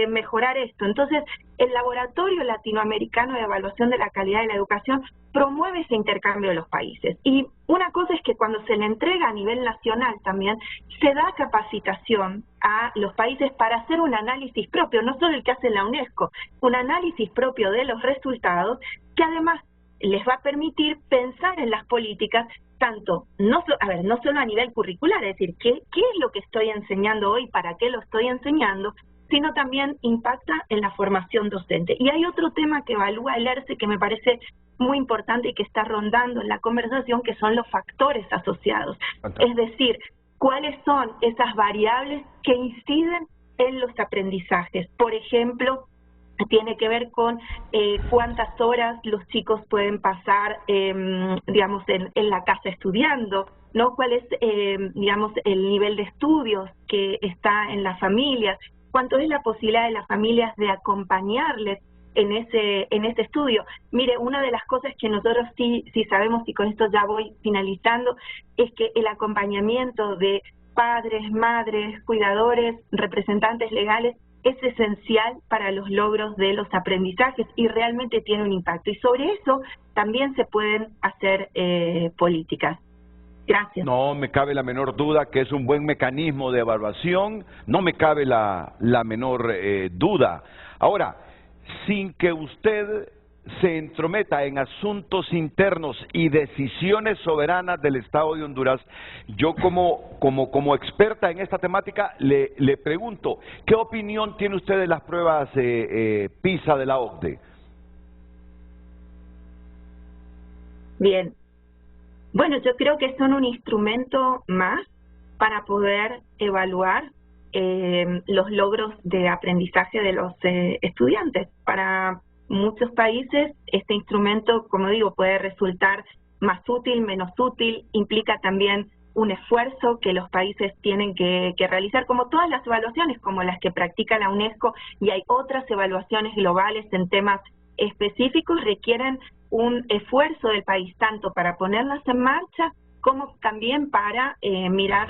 mejorar esto? Entonces, el Laboratorio Latinoamericano de Evaluación de la Calidad de la Educación promueve ese intercambio de los países. Y una cosa es que cuando se le entrega a nivel nacional también, se da capacitación a los países para hacer un análisis propio, no solo el que hace la UNESCO, un análisis propio de los resultados, que además les va a permitir pensar en las políticas, tanto, no solo a nivel curricular, es decir, ¿qué es lo que estoy enseñando hoy? ¿Para qué lo estoy enseñando? sino también impacta en la formación docente. Y hay otro tema que evalúa el ERCE que me parece muy importante y que está rondando en la conversación, que son los factores asociados. Es decir, cuáles son esas variables que inciden en los aprendizajes. Por ejemplo, tiene que ver con cuántas horas los chicos pueden pasar, digamos, en la casa estudiando, ¿no? Cuál es, digamos, el nivel de estudios que está en las familias, cuánto es la posibilidad de las familias de acompañarles en ese estudio. Mire, una de las cosas que nosotros sí sabemos, y con esto ya voy finalizando, es que el acompañamiento de padres, madres, cuidadores, representantes legales es esencial para los logros de los aprendizajes y realmente tiene un impacto. Y sobre eso también se pueden hacer políticas. Gracias. No me cabe la menor duda que es un buen mecanismo de evaluación, no me cabe la menor duda. Ahora, sin que usted se entrometa en asuntos internos y decisiones soberanas del Estado de Honduras, yo como experta en esta temática le pregunto, ¿qué opinión tiene usted de las pruebas PISA de la OCDE? Bien. Bueno, yo creo que son un instrumento más para poder evaluar los logros de aprendizaje de los estudiantes. Para muchos países este instrumento, como digo, puede resultar más útil, menos útil, implica también un esfuerzo que los países tienen que realizar, como todas las evaluaciones, como las que practica la UNESCO, y hay otras evaluaciones globales en temas específicos, requieren un esfuerzo del país, tanto para ponerlas en marcha, como también para mirar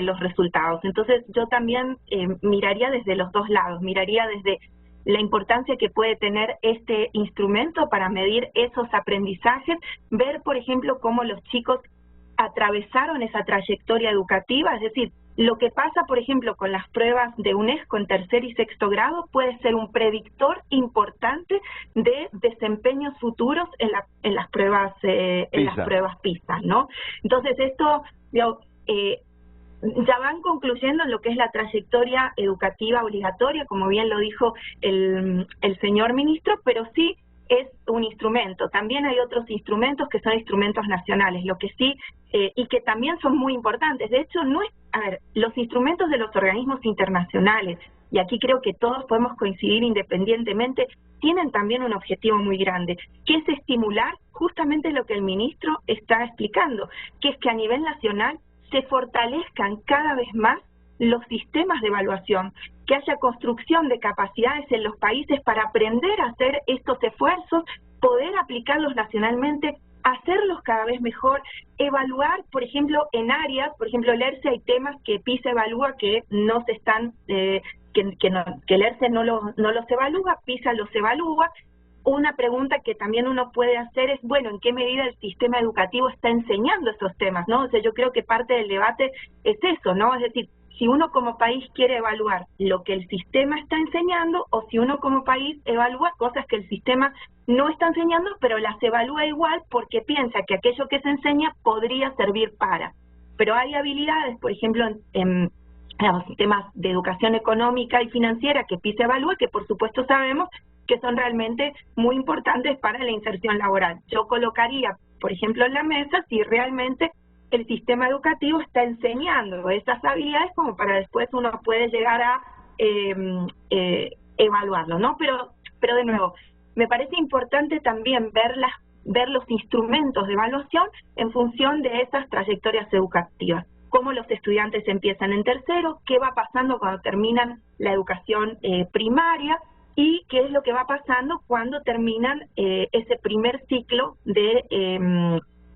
los resultados. Entonces yo también miraría desde los dos lados, miraría desde la importancia que puede tener este instrumento para medir esos aprendizajes, ver, por ejemplo, cómo los chicos atravesaron esa trayectoria educativa, es decir, lo que pasa, por ejemplo, con las pruebas de UNESCO en tercer y sexto grado puede ser un predictor importante de desempeños futuros en las pruebas PISA, ¿no? Entonces esto, digamos, ya van concluyendo en lo que es la trayectoria educativa obligatoria, como bien lo dijo el señor ministro, pero sí es un instrumento. También hay otros instrumentos que son instrumentos nacionales, lo que sí, y que también son muy importantes. De hecho, no es, a ver, los instrumentos de los organismos internacionales, y aquí creo que todos podemos coincidir independientemente, tienen también un objetivo muy grande, que es estimular justamente lo que el ministro está explicando, que es que a nivel nacional se fortalezcan cada vez más los sistemas de evaluación, que haya construcción de capacidades en los países para aprender a hacer estos esfuerzos, poder aplicarlos nacionalmente, hacerlos cada vez mejor, evaluar, por ejemplo, en áreas, por ejemplo, el ERCE hay temas que PISA evalúa que no se están, que el ERCE no los evalúa, PISA los evalúa. Una pregunta que también uno puede hacer es, bueno, ¿en qué medida el sistema educativo está enseñando esos temas, no? O sea, yo creo que parte del debate es eso, ¿no? Es decir, si uno como país quiere evaluar lo que el sistema está enseñando, o si uno como país evalúa cosas que el sistema no está enseñando, pero las evalúa igual porque piensa que aquello que se enseña podría servir para. Pero hay habilidades, por ejemplo, en los sistemas de educación económica y financiera que PISA evalúa, que por supuesto sabemos que son realmente muy importantes para la inserción laboral. Yo colocaría, por ejemplo, en la mesa si realmente el sistema educativo está enseñando esas habilidades como para después uno puede llegar a evaluarlo, ¿no? Pero de nuevo, me parece importante también ver los instrumentos de evaluación en función de esas trayectorias educativas. Cómo los estudiantes empiezan en tercero, qué va pasando cuando terminan la educación primaria y qué es lo que va pasando cuando terminan ese primer ciclo de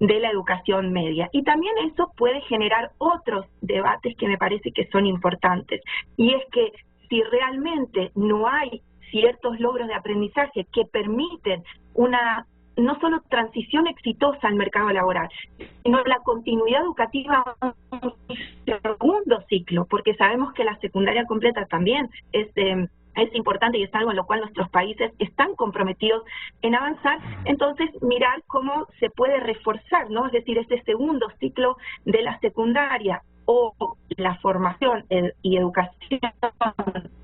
la educación media. Y también eso puede generar otros debates que me parece que son importantes. Y es que si realmente no hay ciertos logros de aprendizaje que permiten una no solo transición exitosa al mercado laboral, sino la continuidad educativa a un segundo ciclo, porque sabemos que la secundaria completa también es importante y es algo en lo cual nuestros países están comprometidos en avanzar. Entonces, mirar cómo se puede reforzar, ¿no? Es decir, este segundo ciclo de la secundaria o la formación y educación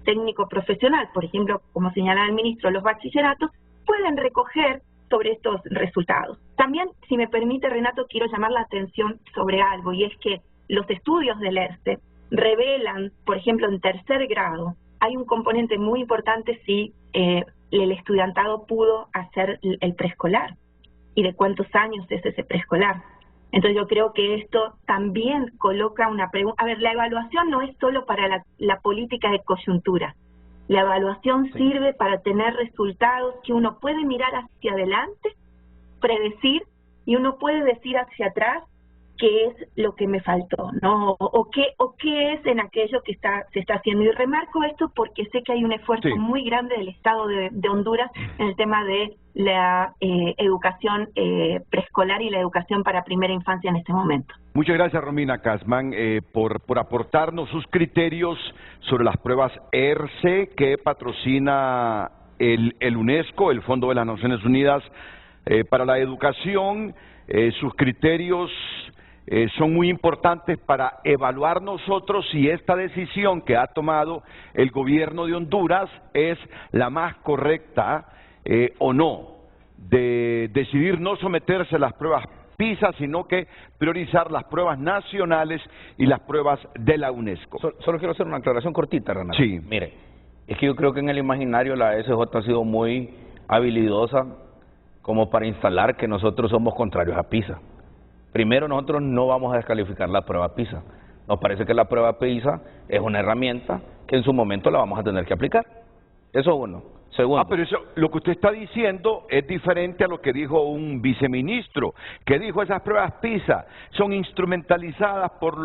técnico profesional, por ejemplo, como señalaba el ministro, los bachilleratos, pueden recoger sobre estos resultados. También, si me permite, Renato, quiero llamar la atención sobre algo, y es que los estudios del ERCE revelan, por ejemplo, en tercer grado, hay un componente muy importante si el estudiantado pudo hacer el preescolar y de cuántos años es ese preescolar. Entonces yo creo que esto también coloca una pregunta. A ver, la evaluación no es solo para la política de coyuntura. La evaluación sirve para tener resultados que uno puede mirar hacia adelante, predecir, y uno puede decir hacia atrás qué es lo que me faltó, ¿no? O qué es en aquello que se está haciendo. Y remarco esto porque sé que hay un esfuerzo muy grande del Estado de Honduras en el tema de la educación preescolar y la educación para primera infancia en este momento. Muchas gracias, Romina Casman, por aportarnos sus criterios sobre las pruebas ERCE que patrocina el UNESCO, el Fondo de las Naciones Unidas para la Educación. Sus criterios son muy importantes para evaluar nosotros si esta decisión que ha tomado el gobierno de Honduras es la más correcta o no, de decidir no someterse a las pruebas PISA, sino que priorizar las pruebas nacionales y las pruebas de la UNESCO. Solo quiero hacer una aclaración cortita, Renato. Sí. Mire, es que yo creo que en el imaginario la SJ ha sido muy habilidosa como para instalar que nosotros somos contrarios a PISA. Primero, nosotros no vamos a descalificar la prueba PISA. Nos parece que la prueba PISA es una herramienta que en su momento la vamos a tener que aplicar. Eso es uno. Segundo. Pero eso, lo que usted está diciendo es diferente a lo que dijo un viceministro, que dijo esas pruebas PISA son instrumentalizadas por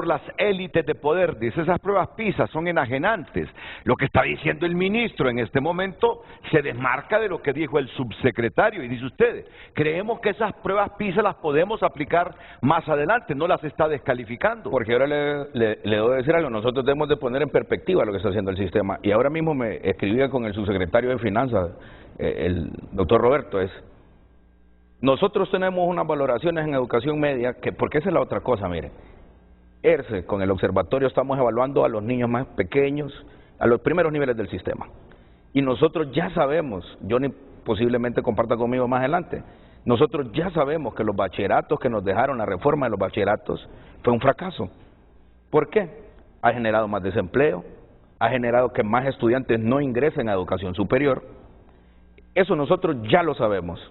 las élites de poder. Dice, esas pruebas PISA son enajenantes. Lo que está diciendo el ministro en este momento se desmarca de lo que dijo el subsecretario. Y dice usted, creemos que esas pruebas PISA las podemos aplicar más adelante, no las está descalificando. Porque ahora le debo decir algo, nosotros debemos de poner en perspectiva lo que está haciendo el sistema. Y ahora mismo me escribía con el subsecretario de Finanzas, el doctor Roberto, nosotros tenemos unas valoraciones en educación media, porque esa es la otra cosa, mire. ERCE, con el observatorio estamos evaluando a los niños más pequeños, a los primeros niveles del sistema. Y nosotros ya sabemos, Johnny posiblemente comparta conmigo más adelante, nosotros ya sabemos que los bachilleratos que nos dejaron, la reforma de los bachilleratos, fue un fracaso. ¿Por qué? Ha generado más desempleo, ha generado que más estudiantes no ingresen a educación superior. Eso nosotros ya lo sabemos.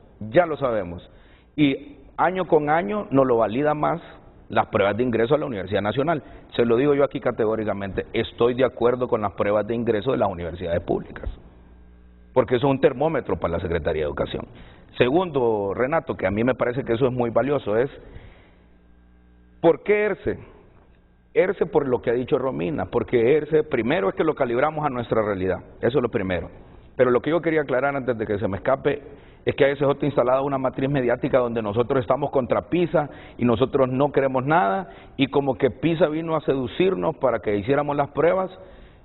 Y año con año nos lo valida más las pruebas de ingreso a la Universidad Nacional. Se lo digo yo aquí categóricamente, estoy de acuerdo con las pruebas de ingreso de las universidades públicas, porque eso es un termómetro para la Secretaría de Educación. Segundo, Renato, que a mí me parece que eso es muy valioso, es ¿por qué ERCE? ERCE por lo que ha dicho Romina, porque ERCE primero es que lo calibramos a nuestra realidad, eso es lo primero. Pero lo que yo quería aclarar antes de que se me escape es que ASJ ha instalado una matriz mediática donde nosotros estamos contra PISA y nosotros no queremos nada, y como que PISA vino a seducirnos para que hiciéramos las pruebas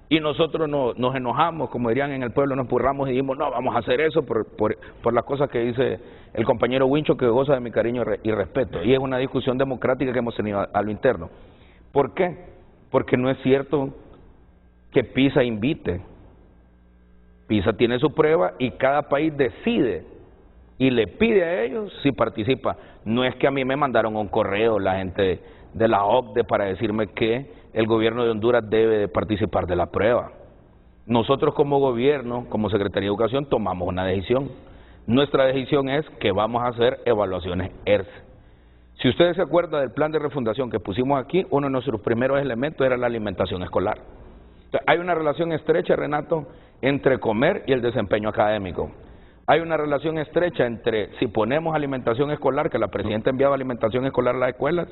y nosotros nos enojamos, como dirían en el pueblo, nos empurramos y dijimos no, vamos a hacer eso por las cosas que dice el compañero Wincho, que goza de mi cariño y respeto, y es una discusión democrática que hemos tenido a lo interno. ¿Por qué? Porque no es cierto que PISA invite. PISA tiene su prueba y cada país decide y le pide a ellos si participa. No es que a mí me mandaron un correo la gente de la OCDE para decirme que el gobierno de Honduras debe de participar de la prueba. Nosotros como gobierno, como Secretaría de Educación, tomamos una decisión. Nuestra decisión es que vamos a hacer evaluaciones ERCE. Si ustedes se acuerdan del plan de refundación que pusimos aquí, uno de nuestros primeros elementos era la alimentación escolar. Entonces, hay una relación estrecha, Renato, entre comer y el desempeño académico. Hay una relación estrecha entre si ponemos alimentación escolar, que la presidenta enviaba alimentación escolar a las escuelas,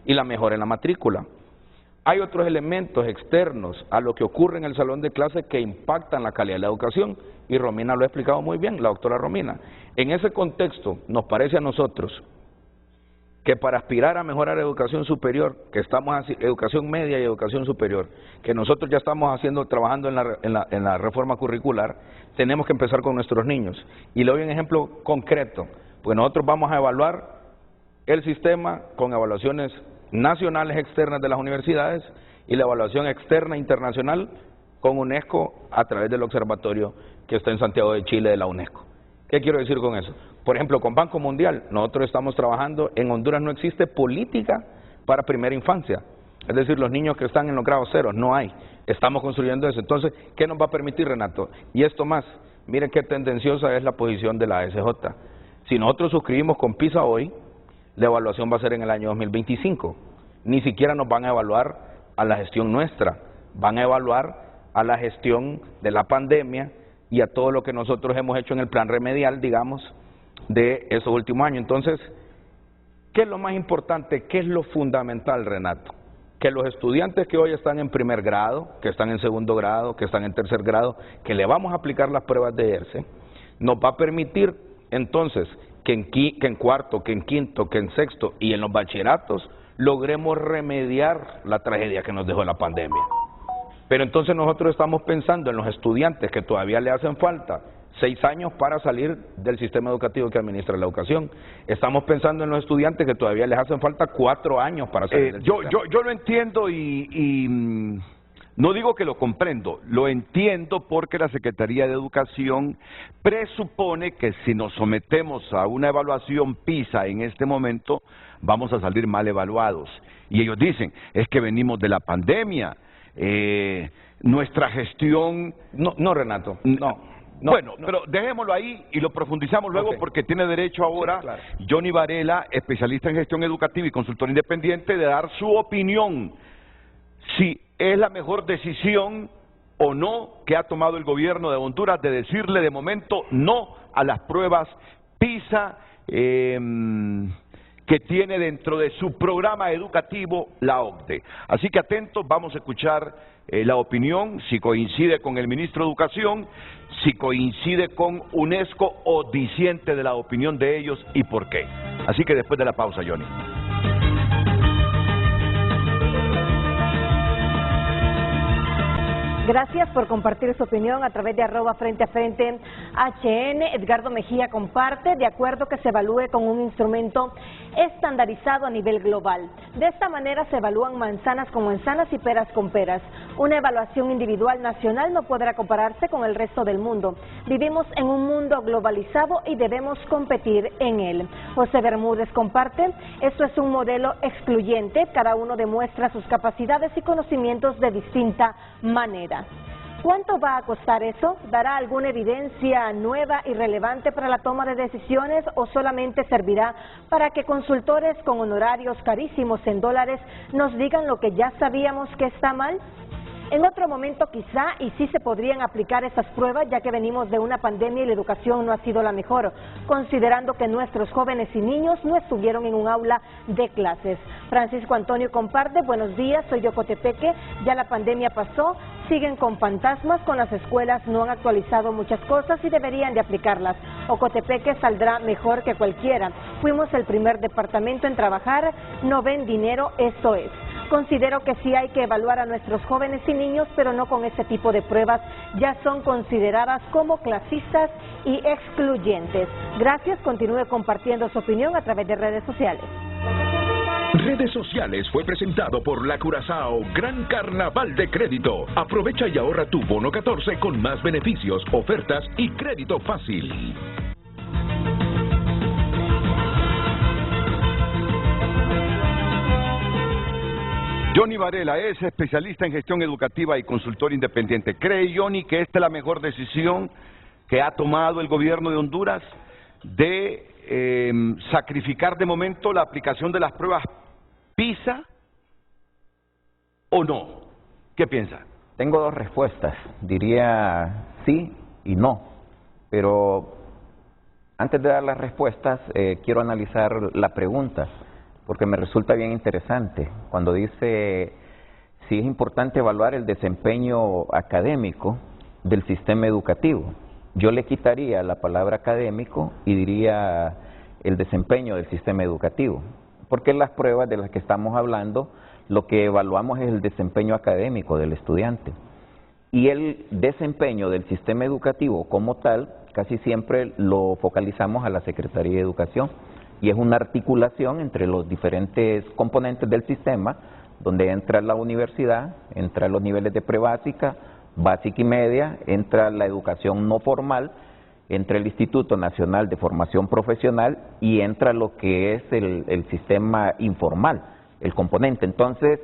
y la mejora en la matrícula. Hay otros elementos externos a lo que ocurre en el salón de clase que impactan la calidad de la educación, y Romina lo ha explicado muy bien, la doctora Romina. En ese contexto, nos parece a nosotros que para aspirar a mejorar educación superior, que estamos haciendo educación media y educación superior, que nosotros ya estamos trabajando en la reforma curricular, tenemos que empezar con nuestros niños. Y le doy un ejemplo concreto, porque nosotros vamos a evaluar el sistema con evaluaciones nacionales externas de las universidades y la evaluación externa internacional con UNESCO a través del observatorio que está en Santiago de Chile de la UNESCO. ¿Qué quiero decir con eso? Por ejemplo, con Banco Mundial, nosotros estamos trabajando, en Honduras no existe política para primera infancia, es decir, los niños que están en los grados ceros, no hay, estamos construyendo eso. Entonces, ¿qué nos va a permitir, Renato? Y esto más, miren qué tendenciosa es la posición de la ASJ. Si nosotros suscribimos con PISA hoy, la evaluación va a ser en el año 2025, ni siquiera nos van a evaluar a la gestión nuestra, van a evaluar a la gestión de la pandemia y a todo lo que nosotros hemos hecho en el plan remedial, digamos, de esos últimos años. Entonces, ¿qué es lo más importante? ¿Qué es lo fundamental, Renato? Que los estudiantes que hoy están en primer grado, que están en segundo grado, que están en tercer grado, que le vamos a aplicar las pruebas de ERCE, nos va a permitir entonces que en cuarto, que en quinto, que en sexto y en los bachilleratos logremos remediar la tragedia que nos dejó la pandemia. Pero entonces nosotros estamos pensando en los estudiantes que todavía le hacen falta 6 años para salir del sistema educativo que administra la educación. Estamos pensando en los estudiantes que todavía les hacen falta 4 años para salir del sistema. Yo lo entiendo y no digo que lo comprendo, lo entiendo porque la Secretaría de Educación presupone que si nos sometemos a una evaluación PISA en este momento, vamos a salir mal evaluados. Y ellos dicen, es que venimos de la pandemia, nuestra gestión... No, Renato, no. Bueno, pero dejémoslo ahí y lo profundizamos luego, porque tiene derecho ahora Johnny Varela, especialista en gestión educativa y consultor independiente, de dar su opinión si es la mejor decisión o no que ha tomado el gobierno de Honduras de decirle de momento no a las pruebas PISA que tiene dentro de su programa educativo la OCDE. Así que atentos, vamos a escuchar la opinión, si coincide con el ministro de Educación, si coincide con UNESCO o disiente de la opinión de ellos y por qué. Así que después de la pausa, Johnny. Gracias por compartir su opinión a través de @frente a frente HN. Edgardo Mejía comparte, de acuerdo que se evalúe con un instrumento estandarizado a nivel global. De esta manera se evalúan manzanas con manzanas y peras con peras. Una evaluación individual nacional no podrá compararse con el resto del mundo. Vivimos en un mundo globalizado y debemos competir en él. José Bermúdez comparte, esto es un modelo excluyente, cada uno demuestra sus capacidades y conocimientos de distinta manera. ¿Cuánto va a costar eso? ¿Dará alguna evidencia nueva y relevante para la toma de decisiones o solamente servirá para que consultores con honorarios carísimos en dólares nos digan lo que ya sabíamos que está mal? En otro momento quizá y sí se podrían aplicar esas pruebas, ya que venimos de una pandemia y la educación no ha sido la mejor, considerando que nuestros jóvenes y niños no estuvieron en un aula de clases. Francisco Antonio comparte, buenos días, soy de Ocotepeque, ya la pandemia pasó, siguen con fantasmas, con las escuelas no han actualizado muchas cosas y deberían de aplicarlas. Ocotepeque saldrá mejor que cualquiera, fuimos el primer departamento en trabajar, no ven dinero, esto es. Considero que sí hay que evaluar a nuestros jóvenes y niños, pero no con este tipo de pruebas, ya son consideradas como clasistas y excluyentes. Gracias, continúe compartiendo su opinión a través de redes sociales. Redes Sociales fue presentado por La Curazao Gran Carnaval de Crédito. Aprovecha y ahorra tu bono 14 con más beneficios, ofertas y crédito fácil. Johnny Varela es especialista en gestión educativa y consultor independiente. ¿Cree, Johnny, que esta es la mejor decisión que ha tomado el gobierno de Honduras de sacrificar de momento la aplicación de las pruebas PISA o no? ¿Qué piensa? Tengo 2 respuestas, diría sí y no, pero antes de dar las respuestas quiero analizar la pregunta, porque me resulta bien interesante. Cuando dice si es importante evaluar el desempeño académico del sistema educativo, yo le quitaría la palabra académico y diría el desempeño del sistema educativo, porque en las pruebas de las que estamos hablando, lo que evaluamos es el desempeño académico del estudiante. Y el desempeño del sistema educativo como tal, casi siempre lo focalizamos a la Secretaría de Educación, y es una articulación entre los diferentes componentes del sistema, donde entra la universidad, entran los niveles de prebásica, básica y media, entra la educación no formal, entra el Instituto Nacional de Formación Profesional y entra lo que es el sistema informal, el componente. Entonces,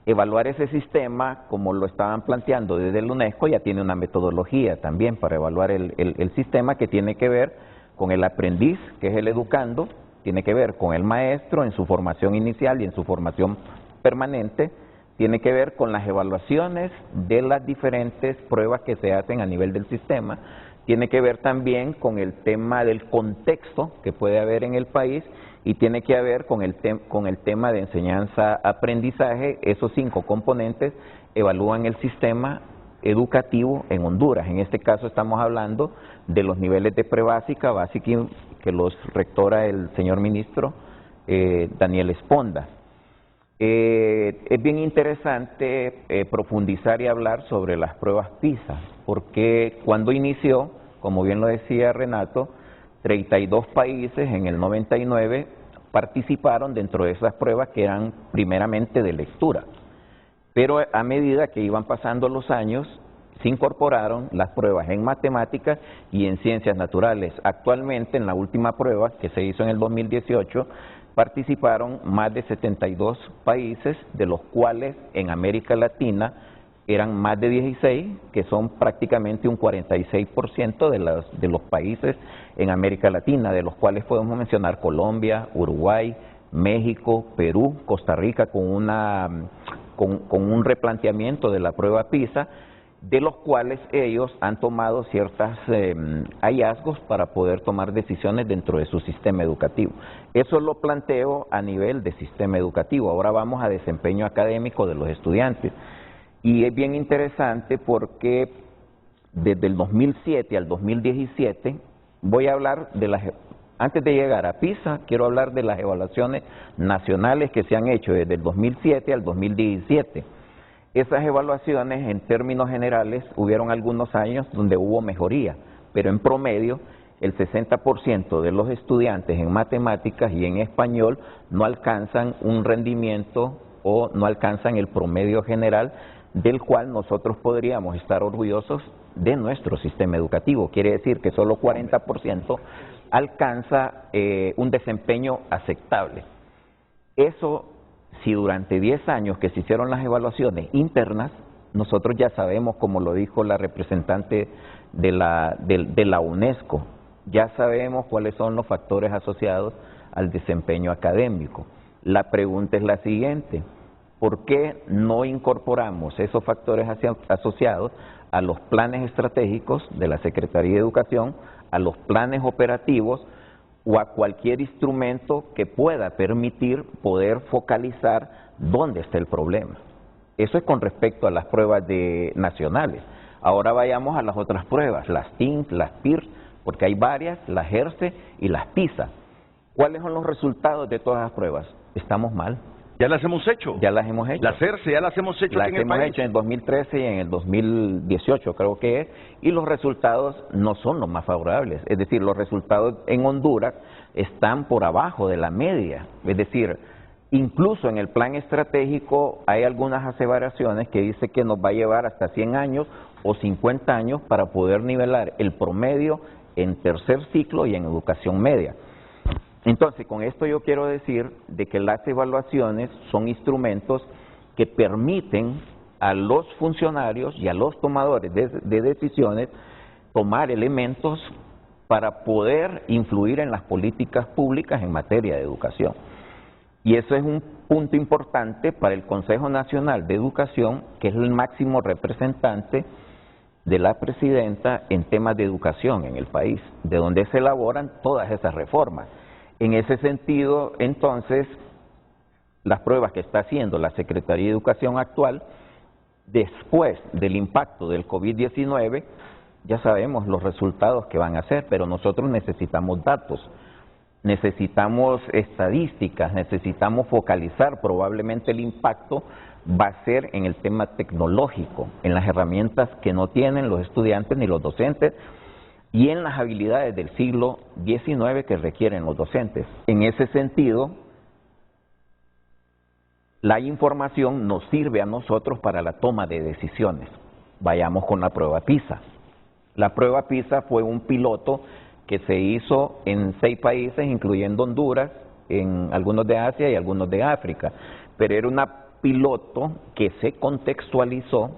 evaluar ese sistema, como lo estaban planteando desde la UNESCO, ya tiene una metodología también para evaluar el sistema que tiene que ver con el aprendiz, que es el educando, tiene que ver con el maestro en su formación inicial y en su formación permanente, tiene que ver con las evaluaciones de las diferentes pruebas que se hacen a nivel del sistema, tiene que ver también con el tema del contexto que puede haber en el país y tiene que ver con el tema de enseñanza-aprendizaje. Esos 5 componentes evalúan el sistema educativo en Honduras. En este caso estamos hablando de los niveles de prebásica, básica, que los rectora el señor ministro Daniel Esponda. Es bien interesante profundizar y hablar sobre las pruebas PISA, porque cuando inició, como bien lo decía Renato, 32 países en el 99 participaron dentro de esas pruebas que eran primeramente de lectura. Pero a medida que iban pasando los años, se incorporaron las pruebas en matemáticas y en ciencias naturales. Actualmente, en la última prueba que se hizo en el 2018, participaron más de 72 países, de los cuales en América Latina eran más de 16, que son prácticamente un 46% de los países en América Latina, de los cuales podemos mencionar Colombia, Uruguay, México, Perú, Costa Rica, con un replanteamiento de la prueba PISA, de los cuales ellos han tomado ciertos hallazgos para poder tomar decisiones dentro de su sistema educativo. Eso lo planteo a nivel de sistema educativo. Ahora vamos a desempeño académico de los estudiantes. Y es bien interesante porque desde el 2007 al 2017, voy a hablar antes de llegar a PISA, quiero hablar de las evaluaciones nacionales que se han hecho desde el 2007 al 2017. Esas evaluaciones, en términos generales, hubieron algunos años donde hubo mejoría, pero en promedio, el 60% de los estudiantes en matemáticas y en español no alcanzan un rendimiento o no alcanzan el promedio general del cual nosotros podríamos estar orgullosos de nuestro sistema educativo. Quiere decir que solo 40% alcanza un desempeño aceptable. Eso, si durante 10 años que se hicieron las evaluaciones internas, nosotros ya sabemos, como lo dijo la representante de la UNESCO, ya sabemos cuáles son los factores asociados al desempeño académico. La pregunta es la siguiente: ¿por qué no incorporamos esos factores asociados a los planes estratégicos de la Secretaría de Educación, a los planes operativos o a cualquier instrumento que pueda permitir poder focalizar dónde está el problema? Eso es con respecto a las pruebas nacionales. Ahora vayamos a las otras pruebas, las TINC, las PIRS, porque hay varias, las ERCE y las PISA. ¿Cuáles son los resultados de todas las pruebas? Estamos mal. ¿Ya las hemos hecho? Ya las hemos hecho. Las ERCE ya las hemos hecho aquí en el país. Las hemos hecho en el 2013 y en el 2018 creo que es, y los resultados no son los más favorables. Es decir, los resultados en Honduras están por abajo de la media. Es decir, incluso en el plan estratégico hay algunas aseveraciones que dice que nos va a llevar hasta 100 años o 50 años para poder nivelar el promedio en tercer ciclo y en educación media. Entonces, con esto yo quiero decir de que las evaluaciones son instrumentos que permiten a los funcionarios y a los tomadores de decisiones tomar elementos para poder influir en las políticas públicas en materia de educación. Y eso es un punto importante para el Consejo Nacional de Educación, que es el máximo representante de la presidenta en temas de educación en el país, de donde se elaboran todas esas reformas. En ese sentido, entonces, las pruebas que está haciendo la Secretaría de Educación actual, después del impacto del COVID-19, ya sabemos los resultados que van a hacer, pero nosotros necesitamos datos, necesitamos estadísticas, necesitamos focalizar. Probablemente el impacto va a ser en el tema tecnológico, en las herramientas que no tienen los estudiantes ni los docentes, y en las habilidades del siglo XIX que requieren los docentes. En ese sentido, la información nos sirve a nosotros para la toma de decisiones. vayamos con la prueba PISA. La prueba PISA fue un piloto que se hizo en 6 países, incluyendo Honduras, en algunos de Asia y algunos de África, pero era una piloto que se contextualizó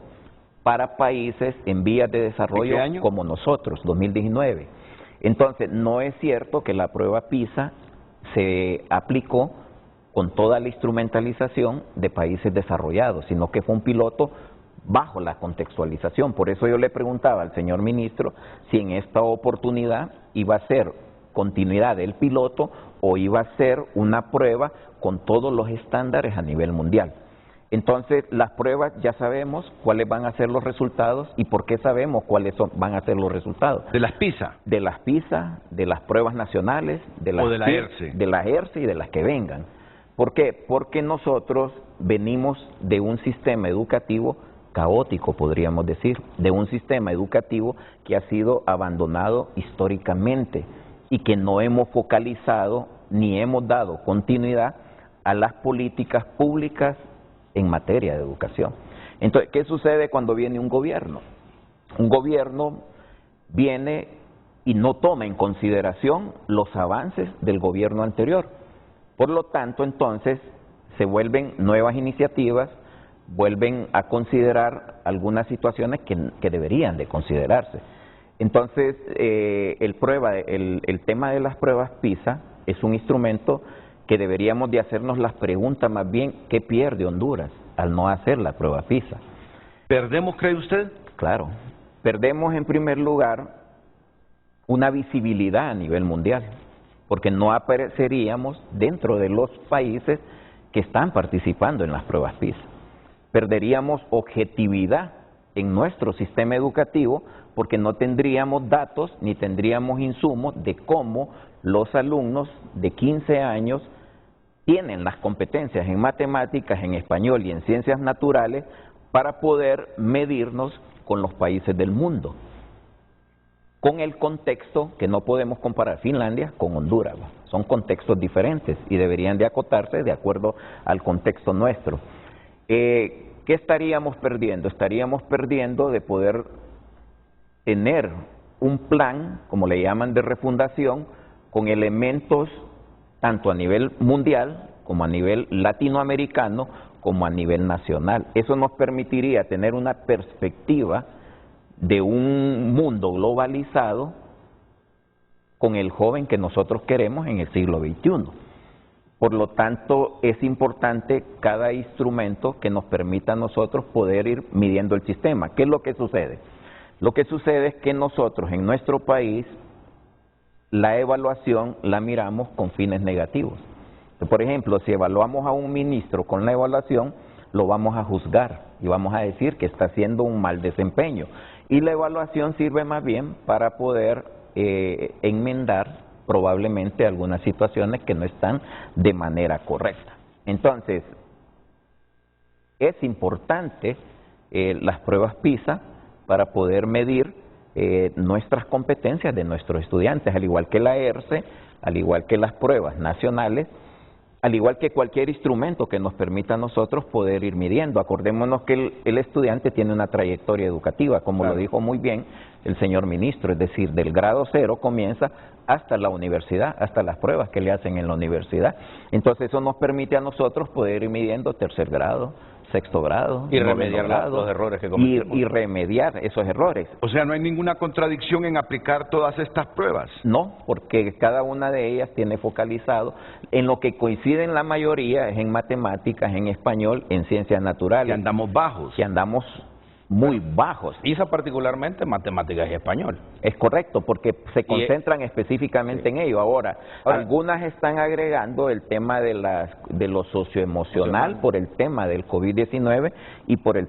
para países en vías de desarrollo como nosotros, 2019. Entonces, no es cierto que la prueba PISA se aplicó con toda la instrumentalización de países desarrollados, sino que fue un piloto bajo la contextualización. Por eso yo le preguntaba al señor ministro si en esta oportunidad iba a ser continuidad del piloto o iba a ser una prueba con todos los estándares a nivel mundial. Entonces, las pruebas ya sabemos cuáles van a ser los resultados y por qué sabemos cuáles van a ser los resultados. ¿De las PISA? De las PISA, de las pruebas nacionales, de las, ¿O de la ERCE? De la ERCE y de las que vengan. ¿Por qué? Porque nosotros venimos de un sistema educativo caótico, podríamos decir, de un sistema educativo que ha sido abandonado históricamente y que no hemos focalizado ni hemos dado continuidad a las políticas públicas en materia de educación. Entonces, ¿qué sucede cuando viene un gobierno? Un gobierno viene y no toma en consideración los avances del gobierno anterior. Por lo tanto, entonces, se vuelven nuevas iniciativas, vuelven a considerar algunas situaciones que deberían de considerarse. Entonces, el tema de las pruebas PISA es un instrumento que deberíamos de hacernos las preguntas más bien, ¿qué pierde Honduras al no hacer la prueba PISA? ¿Perdemos, cree usted? Claro, perdemos en primer lugar una visibilidad a nivel mundial, porque no apareceríamos dentro de los países que están participando en las pruebas PISA. Perderíamos objetividad en nuestro sistema educativo porque no tendríamos datos ni tendríamos insumos de cómo los alumnos de 15 años tienen las competencias en matemáticas, en español y en ciencias naturales para poder medirnos con los países del mundo. Con el contexto que no podemos comparar Finlandia con Honduras. Son contextos diferentes y deberían de acotarse de acuerdo al contexto nuestro. ¿Qué estaríamos perdiendo? Estaríamos perdiendo de poder tener un plan, como le llaman, de refundación, con elementos tanto a nivel mundial, como a nivel latinoamericano, como a nivel nacional. Eso nos permitiría tener una perspectiva de un mundo globalizado con el joven que nosotros queremos en el siglo XXI. Por lo tanto, es importante cada instrumento que nos permita a nosotros poder ir midiendo el sistema. ¿Qué es lo que sucede? Lo que sucede es que nosotros en nuestro país la evaluación la miramos con fines negativos. Por ejemplo, si evaluamos a un ministro con la evaluación, lo vamos a juzgar y vamos a decir que está haciendo un mal desempeño. Y la evaluación sirve más bien para poder enmendar probablemente algunas situaciones que no están de manera correcta. Entonces, es importante las pruebas PISA para poder medir nuestras competencias de nuestros estudiantes, al igual que la ERCE, al igual que las pruebas nacionales, al igual que cualquier instrumento que nos permita a nosotros poder ir midiendo. Acordémonos que el estudiante tiene una trayectoria educativa, como lo dijo muy bien el señor ministro, es decir, del grado 0 comienza hasta la universidad, hasta las pruebas que le hacen en la universidad. Entonces eso nos permite a nosotros poder ir midiendo tercer grado, sexto grado, y remediar los errores que cometemos. Y remediar esos errores. O sea, ¿no hay ninguna contradicción en aplicar todas estas pruebas? No, porque cada una de ellas tiene focalizado en lo que coinciden la mayoría es en matemáticas, en español, en ciencias naturales. Que andamos bajos. Que andamos muy bajos. PISA particularmente matemáticas y español. Es correcto, porque se concentran específicamente en ello. Ahora, algunas están agregando el tema de lo socioemocional por el tema del COVID-19 y por el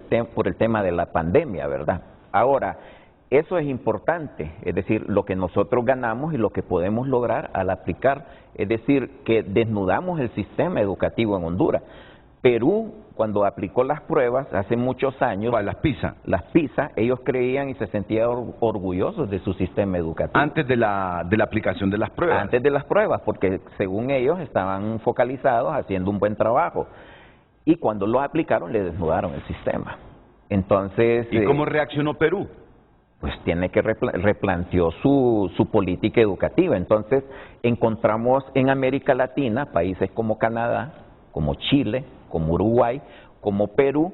tema de la pandemia, ¿verdad? Ahora, eso es importante, es decir, lo que nosotros ganamos y lo que podemos lograr al aplicar, es decir, que desnudamos el sistema educativo en Honduras. Perú, cuando aplicó las pruebas hace muchos años, las PISA, ellos creían y se sentían orgullosos de su sistema educativo. Antes de la aplicación de las pruebas. Antes de las pruebas, porque según ellos estaban focalizados haciendo un buen trabajo. Y cuando lo aplicaron le desnudaron el sistema. Entonces... ¿Y cómo reaccionó Perú? Pues tiene que replanteó su política educativa. Entonces encontramos en América Latina países como Canadá, como Chile, como Uruguay, como Perú,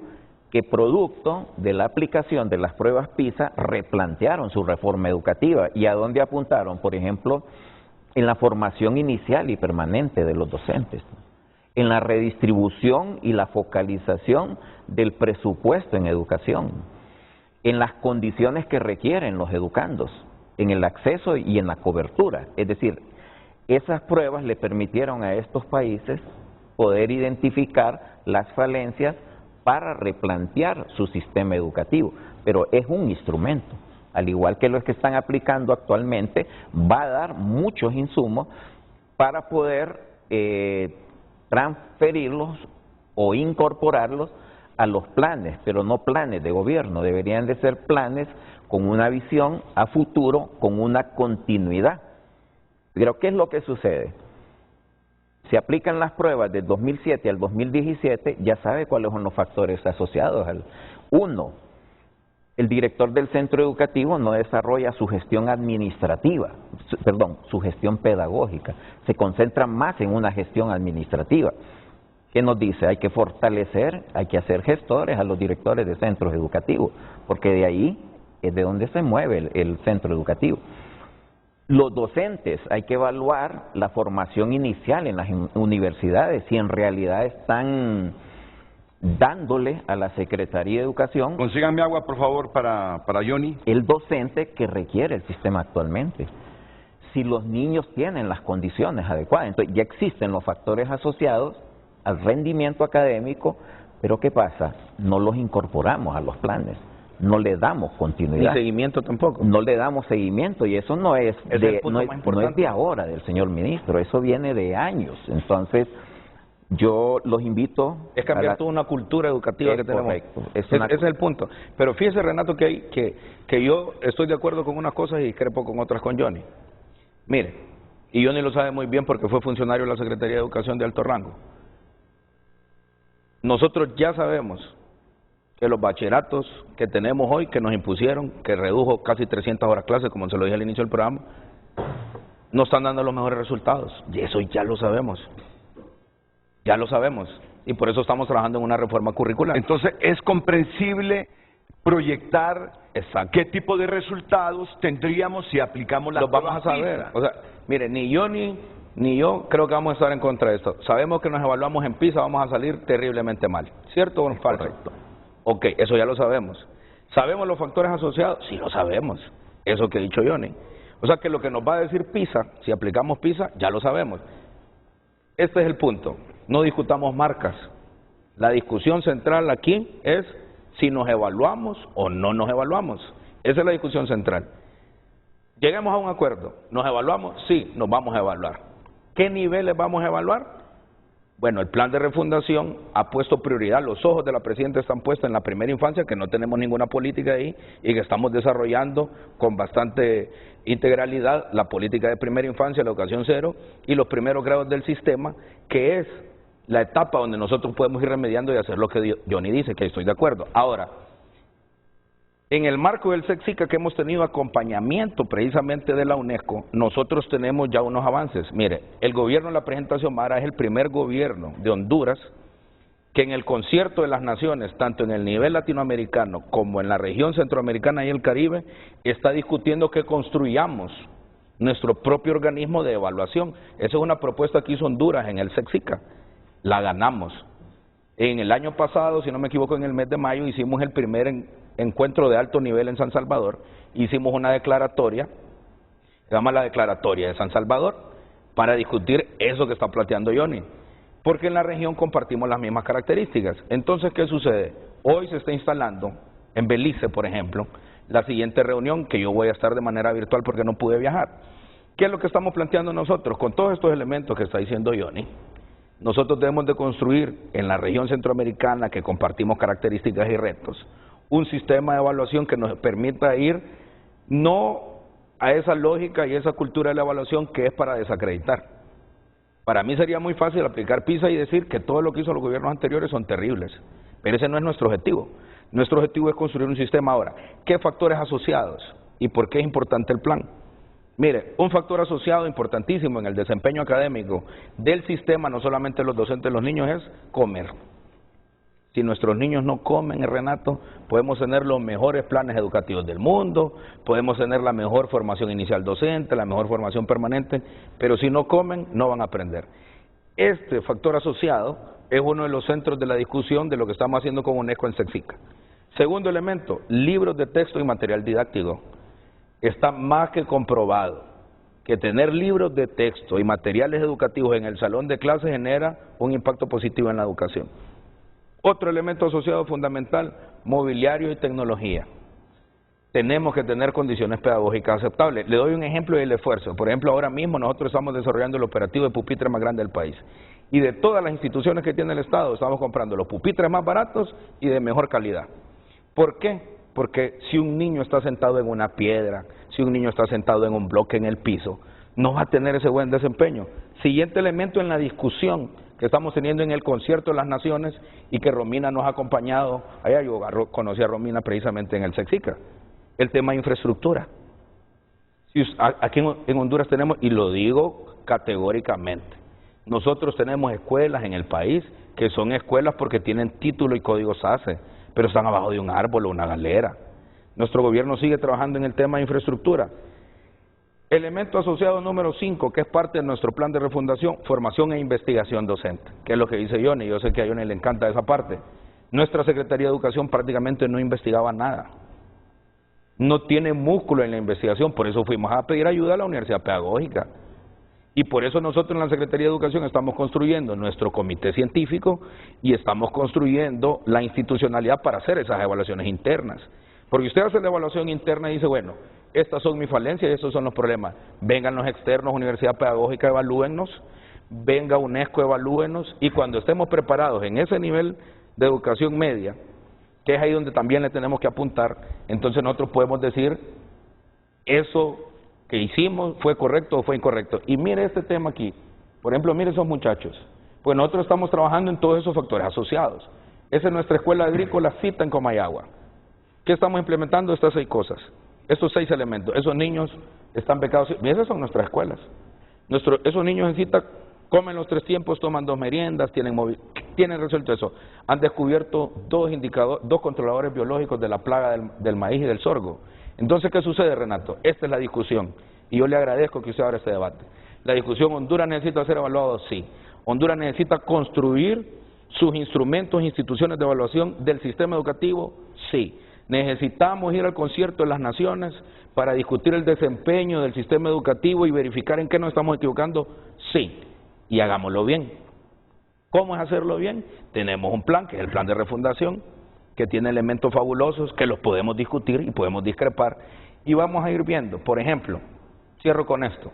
que producto de la aplicación de las pruebas PISA replantearon su reforma educativa. ¿Y a dónde apuntaron? Por ejemplo, en la formación inicial y permanente de los docentes, en la redistribución y la focalización del presupuesto en educación, en las condiciones que requieren los educandos, en el acceso y en la cobertura. Es decir, esas pruebas le permitieron a estos países poder identificar las falencias para replantear su sistema educativo, pero es un instrumento, al igual que los que están aplicando actualmente, va a dar muchos insumos para poder transferirlos o incorporarlos a los planes, pero no planes de gobierno, deberían de ser planes con una visión a futuro, con una continuidad. Pero ¿qué es lo que sucede? Se aplican las pruebas del 2007 al 2017, ya sabe cuáles son los factores asociados. Uno, el director del centro educativo no desarrolla su gestión administrativa, su gestión pedagógica, se concentra más en una gestión administrativa. ¿Qué nos dice? Hay que fortalecer, hay que hacer gestores a los directores de centros educativos, porque de ahí es de donde se mueve el centro educativo. Los docentes, hay que evaluar la formación inicial en las universidades, si en realidad están dándole a la Secretaría de Educación... Consíganme agua, por favor, para Johnny. El docente que requiere el sistema actualmente. Si los niños tienen las condiciones adecuadas, entonces ya existen los factores asociados al rendimiento académico, pero ¿qué pasa? No los incorporamos a los planes, no le damos continuidad. Ni seguimiento tampoco. No le damos seguimiento, y eso no es de ahora del señor ministro, eso viene de años. Entonces, yo los invito... Es cambiar toda una cultura educativa que tenemos. Correcto. Ese es el punto. Pero fíjese, Renato, que yo estoy de acuerdo con unas cosas y discrepo con otras con Johnny. Mire, y Johnny lo sabe muy bien porque fue funcionario de la Secretaría de Educación de alto rango. Nosotros ya sabemos que los bachilleratos que tenemos hoy, que nos impusieron, que redujo casi 300 horas clase, como se lo dije al inicio del programa, no están dando los mejores resultados. Y eso ya lo sabemos. Ya lo sabemos. Y por eso estamos trabajando en una reforma curricular. Entonces, es comprensible proyectar qué tipo de resultados tendríamos si aplicamos las pruebas vamos a saber. O sea, mire, ni yo creo que vamos a estar en contra de esto. Sabemos que nos evaluamos en PISA, vamos a salir terriblemente mal. ¿Cierto o falso? Correcto. Ok, eso ya lo sabemos. ¿Sabemos los factores asociados? Sí, lo sabemos. Eso que ha dicho Johnny. O sea que lo que nos va a decir PISA, si aplicamos PISA, ya lo sabemos. Este es el punto. No discutamos marcas. La discusión central aquí es si nos evaluamos o no nos evaluamos. Esa es la discusión central. Lleguemos a un acuerdo. ¿Nos evaluamos? Sí, nos vamos a evaluar. ¿Qué niveles vamos a evaluar? Bueno, el plan de refundación ha puesto prioridad, los ojos de la Presidenta están puestos en la primera infancia, que no tenemos ninguna política ahí y que estamos desarrollando con bastante integralidad la política de primera infancia, la educación cero y los primeros grados del sistema, que es la etapa donde nosotros podemos ir remediando y hacer lo que Johnny dice, que estoy de acuerdo. Ahora, en el marco del SECSICA, que hemos tenido acompañamiento precisamente de la UNESCO, nosotros tenemos ya unos avances. Mire, el gobierno de la Presidenta Xiomara es el primer gobierno de Honduras que en el concierto de las naciones, tanto en el nivel latinoamericano como en la región centroamericana y el Caribe, está discutiendo que construyamos nuestro propio organismo de evaluación. Esa es una propuesta que hizo Honduras en el SECSICA. La ganamos. En el año pasado, si no me equivoco, en el mes de mayo, hicimos el primer encuentro de alto nivel en San Salvador. Hicimos una declaratoria, se llama la Declaratoria de San Salvador, para discutir eso que está planteando Johnny. Porque en la región compartimos las mismas características. Entonces, ¿qué sucede? Hoy se está instalando, en Belice, por ejemplo, la siguiente reunión, que yo voy a estar de manera virtual porque no pude viajar. ¿Qué es lo que estamos planteando nosotros? Con todos estos elementos que está diciendo Johnny, nosotros debemos de construir en la región centroamericana, que compartimos características y retos, un sistema de evaluación que nos permita ir no a esa lógica y esa cultura de la evaluación que es para desacreditar. Para mí sería muy fácil aplicar PISA y decir que todo lo que hizo los gobiernos anteriores son terribles, pero ese no es nuestro objetivo. Nuestro objetivo es construir un sistema ahora. ¿Qué factores asociados? ¿Y por qué es importante el plan? Mire, un factor asociado importantísimo en el desempeño académico del sistema, no solamente los docentes, los niños, es comer. Si nuestros niños no comen, Renato, podemos tener los mejores planes educativos del mundo, podemos tener la mejor formación inicial docente, la mejor formación permanente, pero si no comen, no van a aprender. Este factor asociado es uno de los centros de la discusión de lo que estamos haciendo con UNESCO en Sexica. Segundo elemento, libros de texto y material didáctico. Está más que comprobado que tener libros de texto y materiales educativos en el salón de clase genera un impacto positivo en la educación. Otro elemento asociado fundamental, mobiliario y tecnología. Tenemos que tener condiciones pedagógicas aceptables. Le doy un ejemplo del esfuerzo. Por ejemplo, ahora mismo nosotros estamos desarrollando el operativo de pupitre más grande del país. Y de todas las instituciones que tiene el Estado, estamos comprando los pupitres más baratos y de mejor calidad. ¿Por qué? Porque si un niño está sentado en una piedra, si un niño está sentado en un bloque en el piso, no va a tener ese buen desempeño. Siguiente elemento en la discusión que estamos teniendo en el Concierto de las Naciones y que Romina nos ha acompañado. Allá yo conocí a Romina precisamente en el Sexica. El tema de infraestructura. Aquí en Honduras tenemos, y lo digo categóricamente, nosotros tenemos escuelas en el país que son escuelas porque tienen título y código SACE, pero están abajo de un árbol o una galera. Nuestro gobierno sigue trabajando en el tema de infraestructura. Elemento asociado número 5, que es parte de nuestro plan de refundación, formación e investigación docente, que es lo que dice Johnny. Yo sé que a Johnny le encanta esa parte. Nuestra Secretaría de Educación prácticamente no investigaba nada. No tiene músculo en la investigación, por eso fuimos a pedir ayuda a la Universidad Pedagógica. Y por eso nosotros en la Secretaría de Educación estamos construyendo nuestro comité científico y estamos construyendo la institucionalidad para hacer esas evaluaciones internas. Porque usted hace la evaluación interna y dice, bueno, estas son mis falencias y estos son los problemas. Vengan los externos, Universidad Pedagógica, evalúennos, venga UNESCO, evalúennos, y cuando estemos preparados en ese nivel de educación media, que es ahí donde también le tenemos que apuntar, entonces nosotros podemos decir, eso que hicimos fue correcto o fue incorrecto. Y mire este tema aquí, por ejemplo, mire esos muchachos, pues nosotros estamos trabajando en todos esos factores asociados. Esa es nuestra escuela agrícola Cita en Comayagua. ¿Qué estamos implementando? Estas 6 cosas, estos 6 elementos. Esos niños están becados, y esas son nuestras escuelas. Esos niños en Cita comen los 3 tiempos, toman 2 meriendas, tienen resuelto eso. Han descubierto 2 controladores biológicos de la plaga del maíz y del sorgo. Entonces, ¿qué sucede, Renato? Esta es la discusión, y yo le agradezco que usted abra este debate. La discusión, ¿Honduras necesita ser evaluado? Sí. Honduras necesita construir sus instrumentos e instituciones de evaluación del sistema educativo? Sí. ¿Necesitamos ir al Concierto de las Naciones para discutir el desempeño del sistema educativo y verificar en qué nos estamos equivocando? Sí. Y hagámoslo bien. ¿Cómo es hacerlo bien? Tenemos un plan, que es el plan de refundación, que tiene elementos fabulosos que los podemos discutir y podemos discrepar, y vamos a ir viendo. Por ejemplo, cierro con esto,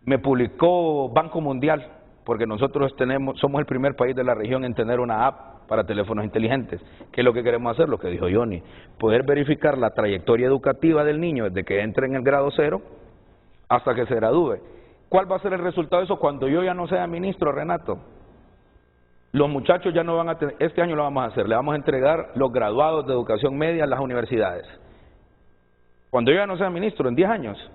me publicó Banco Mundial, porque nosotros somos el primer país de la región en tener una app para teléfonos inteligentes. ¿Qué es lo que queremos hacer? Lo que dijo Johnny, poder verificar la trayectoria educativa del niño desde que entre en el grado 0 hasta que se gradúe. ¿Cuál va a ser el resultado de eso cuando yo ya no sea ministro, Renato? Los muchachos ya no van a tener, este año lo vamos a hacer, le vamos a entregar los graduados de educación media a las universidades. Cuando yo ya no sea ministro, en 10 años,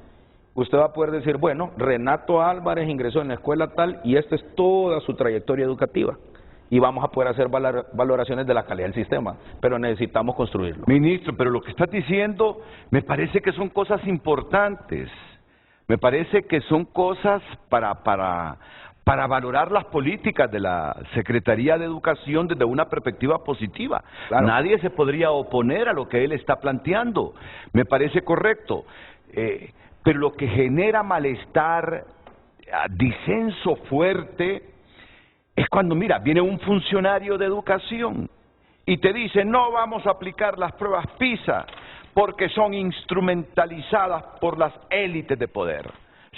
usted va a poder decir, bueno, Renato Álvarez ingresó en la escuela tal y esta es toda su trayectoria educativa. Y vamos a poder hacer valoraciones de la calidad del sistema, pero necesitamos construirlo. Ministro, pero lo que estás diciendo me parece que son cosas importantes. Me parece que son cosas para valorar las políticas de la Secretaría de Educación desde una perspectiva positiva. Claro. Nadie se podría oponer a lo que él está planteando. Me parece correcto. Pero lo que genera malestar, disenso fuerte, es cuando, mira, viene un funcionario de educación y te dice, no vamos a aplicar las pruebas PISA porque son instrumentalizadas por las élites de poder.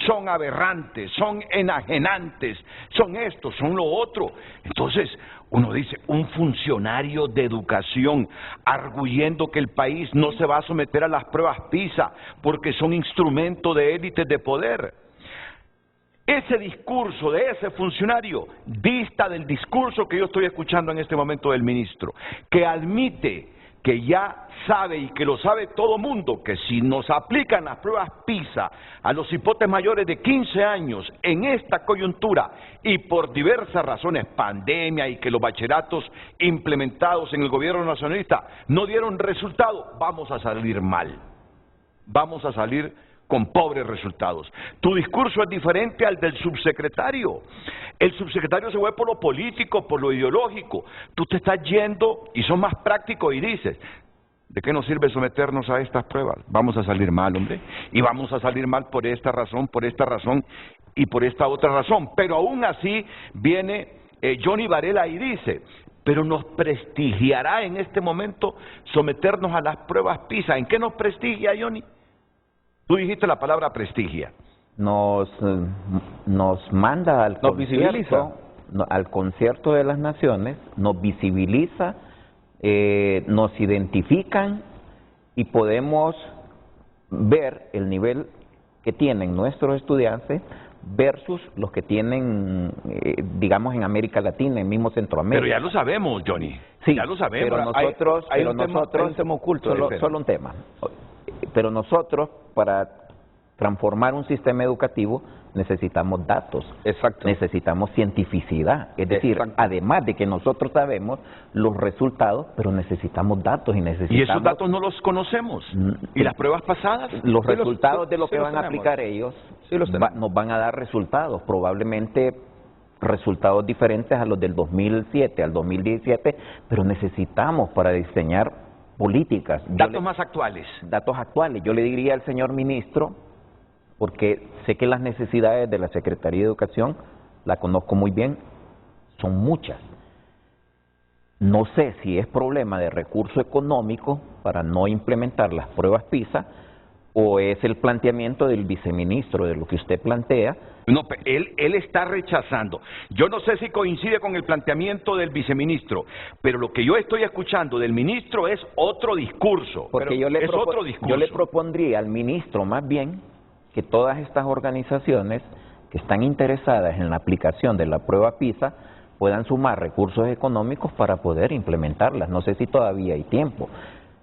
Son aberrantes, son enajenantes, son esto, son lo otro. Entonces, uno dice, un funcionario de educación arguyendo que el país no se va a someter a las pruebas PISA porque son instrumento de élites de poder. Ese discurso de ese funcionario dista del discurso que yo estoy escuchando en este momento del ministro, que admite que ya sabe y que lo sabe todo mundo, que si nos aplican las pruebas PISA a los hipotes mayores de 15 años en esta coyuntura y por diversas razones, pandemia y que los bachilleratos implementados en el gobierno nacionalista no dieron resultado, vamos a salir mal, vamos a salir con pobres resultados. Tu discurso es diferente al del subsecretario. El subsecretario se fue por lo político, por lo ideológico. Tú te estás yendo y son más prácticos y dices, ¿de qué nos sirve someternos a estas pruebas? Vamos a salir mal, hombre. Y vamos a salir mal por esta razón y por esta otra razón. Pero aún así viene Johnny Varela y dice, pero nos prestigiará en este momento someternos a las pruebas PISA. ¿En qué nos prestigia, Johnny? Tú dijiste la palabra prestigia. Nos manda al al concierto de las naciones, nos visibiliza, nos identifican y podemos ver el nivel que tienen nuestros estudiantes versus los que tienen, digamos, en América Latina, en mismo Centroamérica. Pero ya lo sabemos, Johnny. Sí, ya lo sabemos. Pero nosotros, hay un tema oculto. Solo un tema. Pero nosotros, para transformar un sistema educativo, necesitamos datos. Exacto. Necesitamos cientificidad. Es decir, además de que nosotros sabemos los resultados, pero necesitamos datos y necesitamos... Y esos datos no los conocemos. ¿Y las pruebas pasadas? Los resultados de lo que van a aplicar ellos nos van a dar resultados, probablemente resultados diferentes a los del 2007, al 2017, pero necesitamos para diseñar políticas. Datos más actuales. Datos actuales. Yo le diría al señor ministro, porque sé que las necesidades de la Secretaría de Educación, la conozco muy bien, son muchas. No sé si es problema de recurso económico para no implementar las pruebas PISA, o es el planteamiento del viceministro, de lo que usted plantea. No, él está rechazando. Yo no sé si coincide con el planteamiento del viceministro, pero lo que yo estoy escuchando del ministro es otro discurso. Porque yo le propondría al ministro más bien que todas estas organizaciones que están interesadas en la aplicación de la prueba PISA puedan sumar recursos económicos para poder implementarlas. No sé si todavía hay tiempo.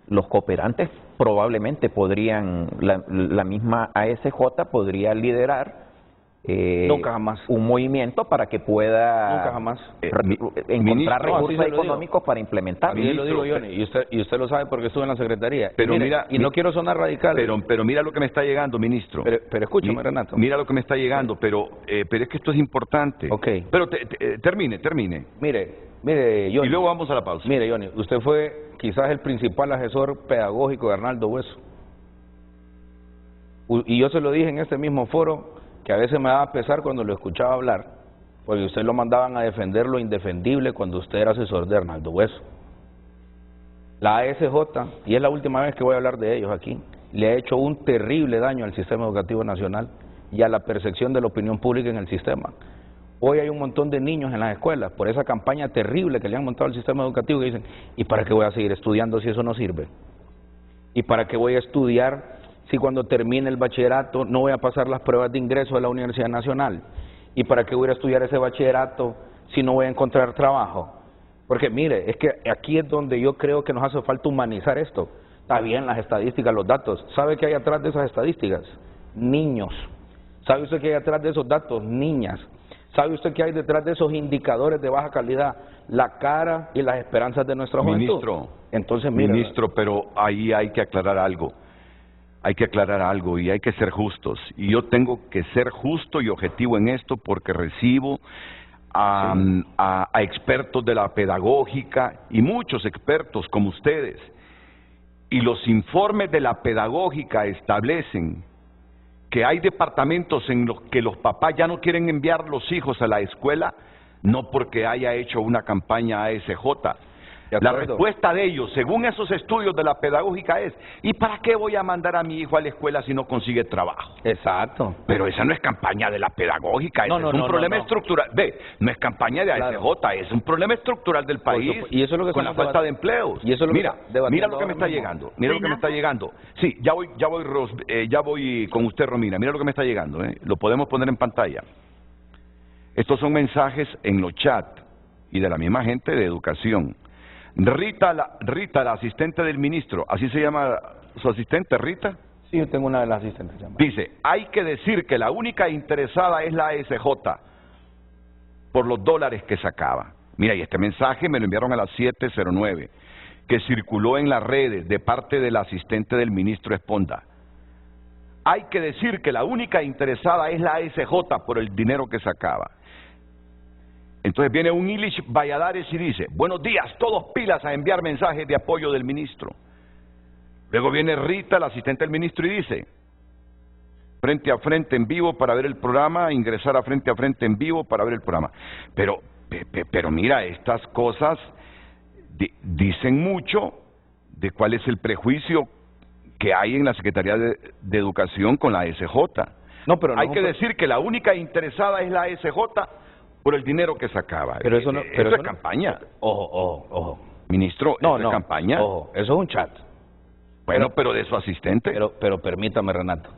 Los cooperantes probablemente podrían, la misma ASJ podría liderar nunca jamás un movimiento para que pueda nunca jamás encontrar recursos económicos para implementarlo. Así lo digo, Johnny, y usted lo sabe porque estuve en la Secretaría. Pero mira, y no quiero sonar radical. Pero mira lo que me está llegando, ministro. Pero escúchame, Renato. Mira lo que me está llegando, pero es que esto es importante. Okay. Pero termine. Mire, Johnny. Y luego vamos a la pausa. Mire, Johnny, usted fue quizás el principal asesor pedagógico de Arnaldo Hueso. Y yo se lo dije en este mismo foro, que a veces me daba pesar cuando lo escuchaba hablar, porque usted lo mandaban a defender lo indefendible cuando usted era asesor de Arnaldo Hueso. La ASJ, y es la última vez que voy a hablar de ellos aquí, le ha hecho un terrible daño al sistema educativo nacional y a la percepción de la opinión pública en el sistema. Hoy hay un montón de niños en las escuelas por esa campaña terrible que le han montado al sistema educativo que dicen, ¿y para qué voy a seguir estudiando si eso no sirve? ¿Y para qué voy a estudiar si cuando termine el bachillerato no voy a pasar las pruebas de ingreso de la Universidad Nacional? ¿Y para qué voy a estudiar ese bachillerato si no voy a encontrar trabajo? Porque mire, es que aquí es donde yo creo que nos hace falta humanizar esto. Está bien las estadísticas, los datos. ¿Sabe qué hay atrás de esas estadísticas? Niños. ¿Sabe usted qué hay atrás de esos datos? Niñas. ¿Sabe usted qué hay detrás de esos indicadores de baja calidad? La cara y las esperanzas de nuestra juventud. Ministro, entonces, mire, ministro, pero ahí hay que aclarar algo. Hay que aclarar algo y hay que ser justos. Y yo tengo que ser justo y objetivo en esto porque recibo a expertos de la pedagógica y muchos expertos como ustedes. Y los informes de la pedagógica establecen que hay departamentos en los que los papás ya no quieren enviar los hijos a la escuela, no porque haya hecho una campaña ASJ. La respuesta de ellos, según esos estudios de la pedagógica, es ¿y para qué voy a mandar a mi hijo a la escuela si no consigue trabajo? Exacto. Pero esa no es campaña de la pedagógica, es un problema estructural. Ve, no es campaña de ASJ, es un problema estructural del país y eso es lo que con la falta de empleos. Y eso es lo mira lo que me está llegando, mira lo que me está llegando. Sí, ya voy con usted, Romina, mira lo que me está llegando, lo podemos poner en pantalla. Estos son mensajes en los chats y de la misma gente de educación. Rita, la asistente del ministro, ¿así se llama su asistente, Rita? Sí, yo tengo una de las asistentes. Dice, hay que decir que la única interesada es la ASJ por los dólares que sacaba. Mira, y este mensaje me lo enviaron a las 7:09, que circuló en las redes de parte del asistente del ministro Esponda. Hay que decir que la única interesada es la ASJ por el dinero que sacaba. Entonces viene un Ilish Valladares y dice, buenos días, todos pilas a enviar mensajes de apoyo del ministro. Luego viene Rita, la asistente del ministro, y dice, frente a frente en vivo para ver el programa, ingresar a frente en vivo para ver el programa. Pero mira, estas cosas dicen mucho de cuál es el prejuicio que hay en la Secretaría de Educación con la ASJ. No, pero no, hay que decir que la única interesada es la ASJ por el dinero que sacaba. Pero eso no, pero eso es campaña. Ojo. Ministro, no, ¿eso es campaña? Ojo, eso es un chat. Bueno, pero de su asistente. Pero permítame, Renato.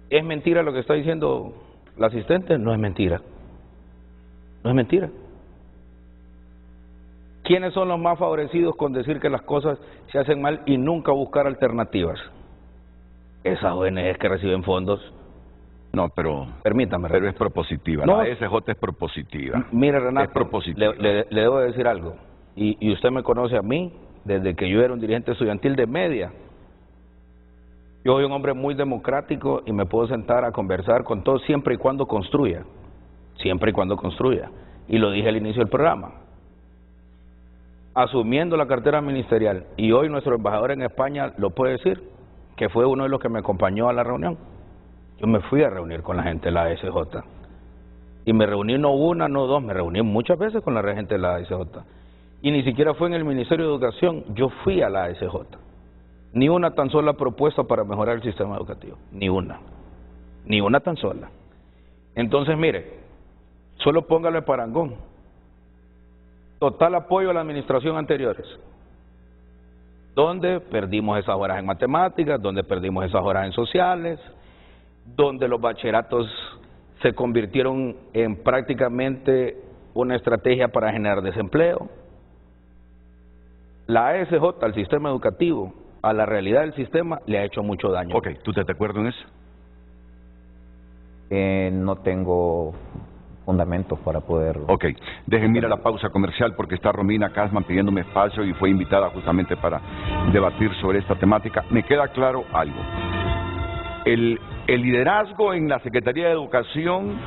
¿Es mentira lo que está diciendo la asistente? No es mentira. No es mentira. ¿Quiénes son los más favorecidos con decir que las cosas se hacen mal y nunca buscar alternativas? Esas ONGs que reciben fondos. No, pero... Permítame, Renato. Pero es propositiva. No, la ASJ es propositiva. Mire, Renato, es propositiva. Le debo decir algo. Y usted me conoce a mí desde que yo era un dirigente estudiantil de media. Yo soy un hombre muy democrático y me puedo sentar a conversar con todos siempre y cuando construya. Siempre y cuando construya. Y lo dije al inicio del programa. Asumiendo la cartera ministerial, y hoy nuestro embajador en España lo puede decir, que fue uno de los que me acompañó a la reunión. Yo me fui a reunir con la gente de la ASJ. Y me reuní no una, no dos, me reuní muchas veces con la gente de la ASJ. Y ni siquiera fue en el Ministerio de Educación, yo fui a la ASJ. Ni una tan sola propuesta para mejorar el sistema educativo. Ni una tan sola. Entonces, mire, solo póngalo en parangón. Total apoyo a la administración anteriores. Donde perdimos esas horas en matemáticas, donde perdimos esas horas en sociales, donde los bachilleratos se convirtieron en prácticamente una estrategia para generar desempleo. La ASJ, al sistema educativo, a la realidad del sistema, le ha hecho mucho daño. Ok, ¿tú te acuerdas en eso? No tengo fundamentos para poder... Ok, déjenme ir a la pausa comercial porque está Romina Casman pidiéndome espacio y fue invitada justamente para debatir sobre esta temática. Me queda claro algo. El liderazgo en la Secretaría de Educación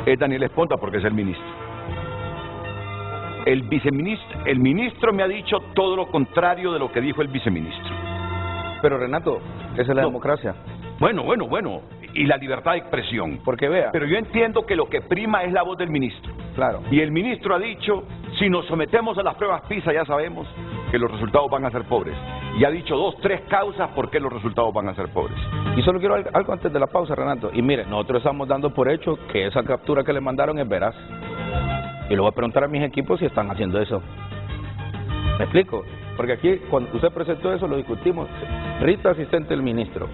es Daniel Esponda porque es el ministro. El ministro me ha dicho todo lo contrario de lo que dijo el viceministro. Pero Renato, esa es la democracia. Bueno, y la libertad de expresión. Porque vea. Pero yo entiendo que lo que prima es la voz del ministro. Claro. Y el ministro ha dicho, si nos sometemos a las pruebas PISA ya sabemos que los resultados van a ser pobres. Y ha dicho 2, 3 causas por qué los resultados van a ser pobres. Y solo quiero algo antes de la pausa, Renato. Y mire, nosotros estamos dando por hecho que esa captura que le mandaron es veraz. Y le voy a preguntar a mis equipos si están haciendo eso. ¿Me explico? Porque aquí, cuando usted presentó eso, lo discutimos. Rita, asistente del ministro.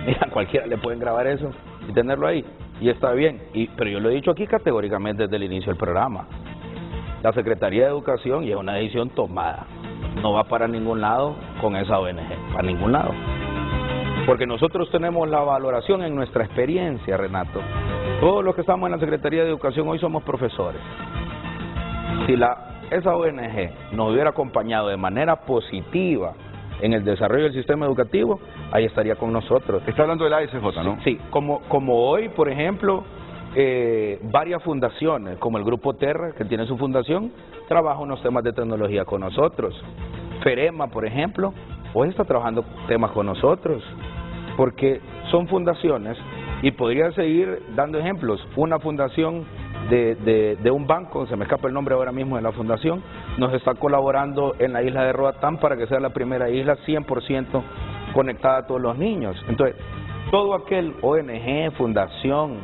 Mira, cualquiera le pueden grabar eso y tenerlo ahí. Y está bien. Pero yo lo he dicho aquí categóricamente desde el inicio del programa. La Secretaría de Educación, y es una decisión tomada, no va para ningún lado con esa ONG. Para ningún lado. Porque nosotros tenemos la valoración en nuestra experiencia, Renato. Todos los que estamos en la Secretaría de Educación hoy somos profesores. Si esa ONG nos hubiera acompañado de manera positiva en el desarrollo del sistema educativo, ahí estaría con nosotros. Está hablando de la ASJ, ¿no? Sí, como hoy, por ejemplo, varias fundaciones, como el Grupo Terra, que tiene su fundación, trabaja unos temas de tecnología con nosotros. Ferema, por ejemplo, hoy está trabajando temas con nosotros, porque son fundaciones, y podría seguir dando ejemplos. Una fundación de un banco, se me escapa el nombre ahora mismo de la fundación, nos está colaborando en la isla de Roatán para que sea la primera isla 100% conectada a todos los niños. Entonces, todo aquel ONG, fundación,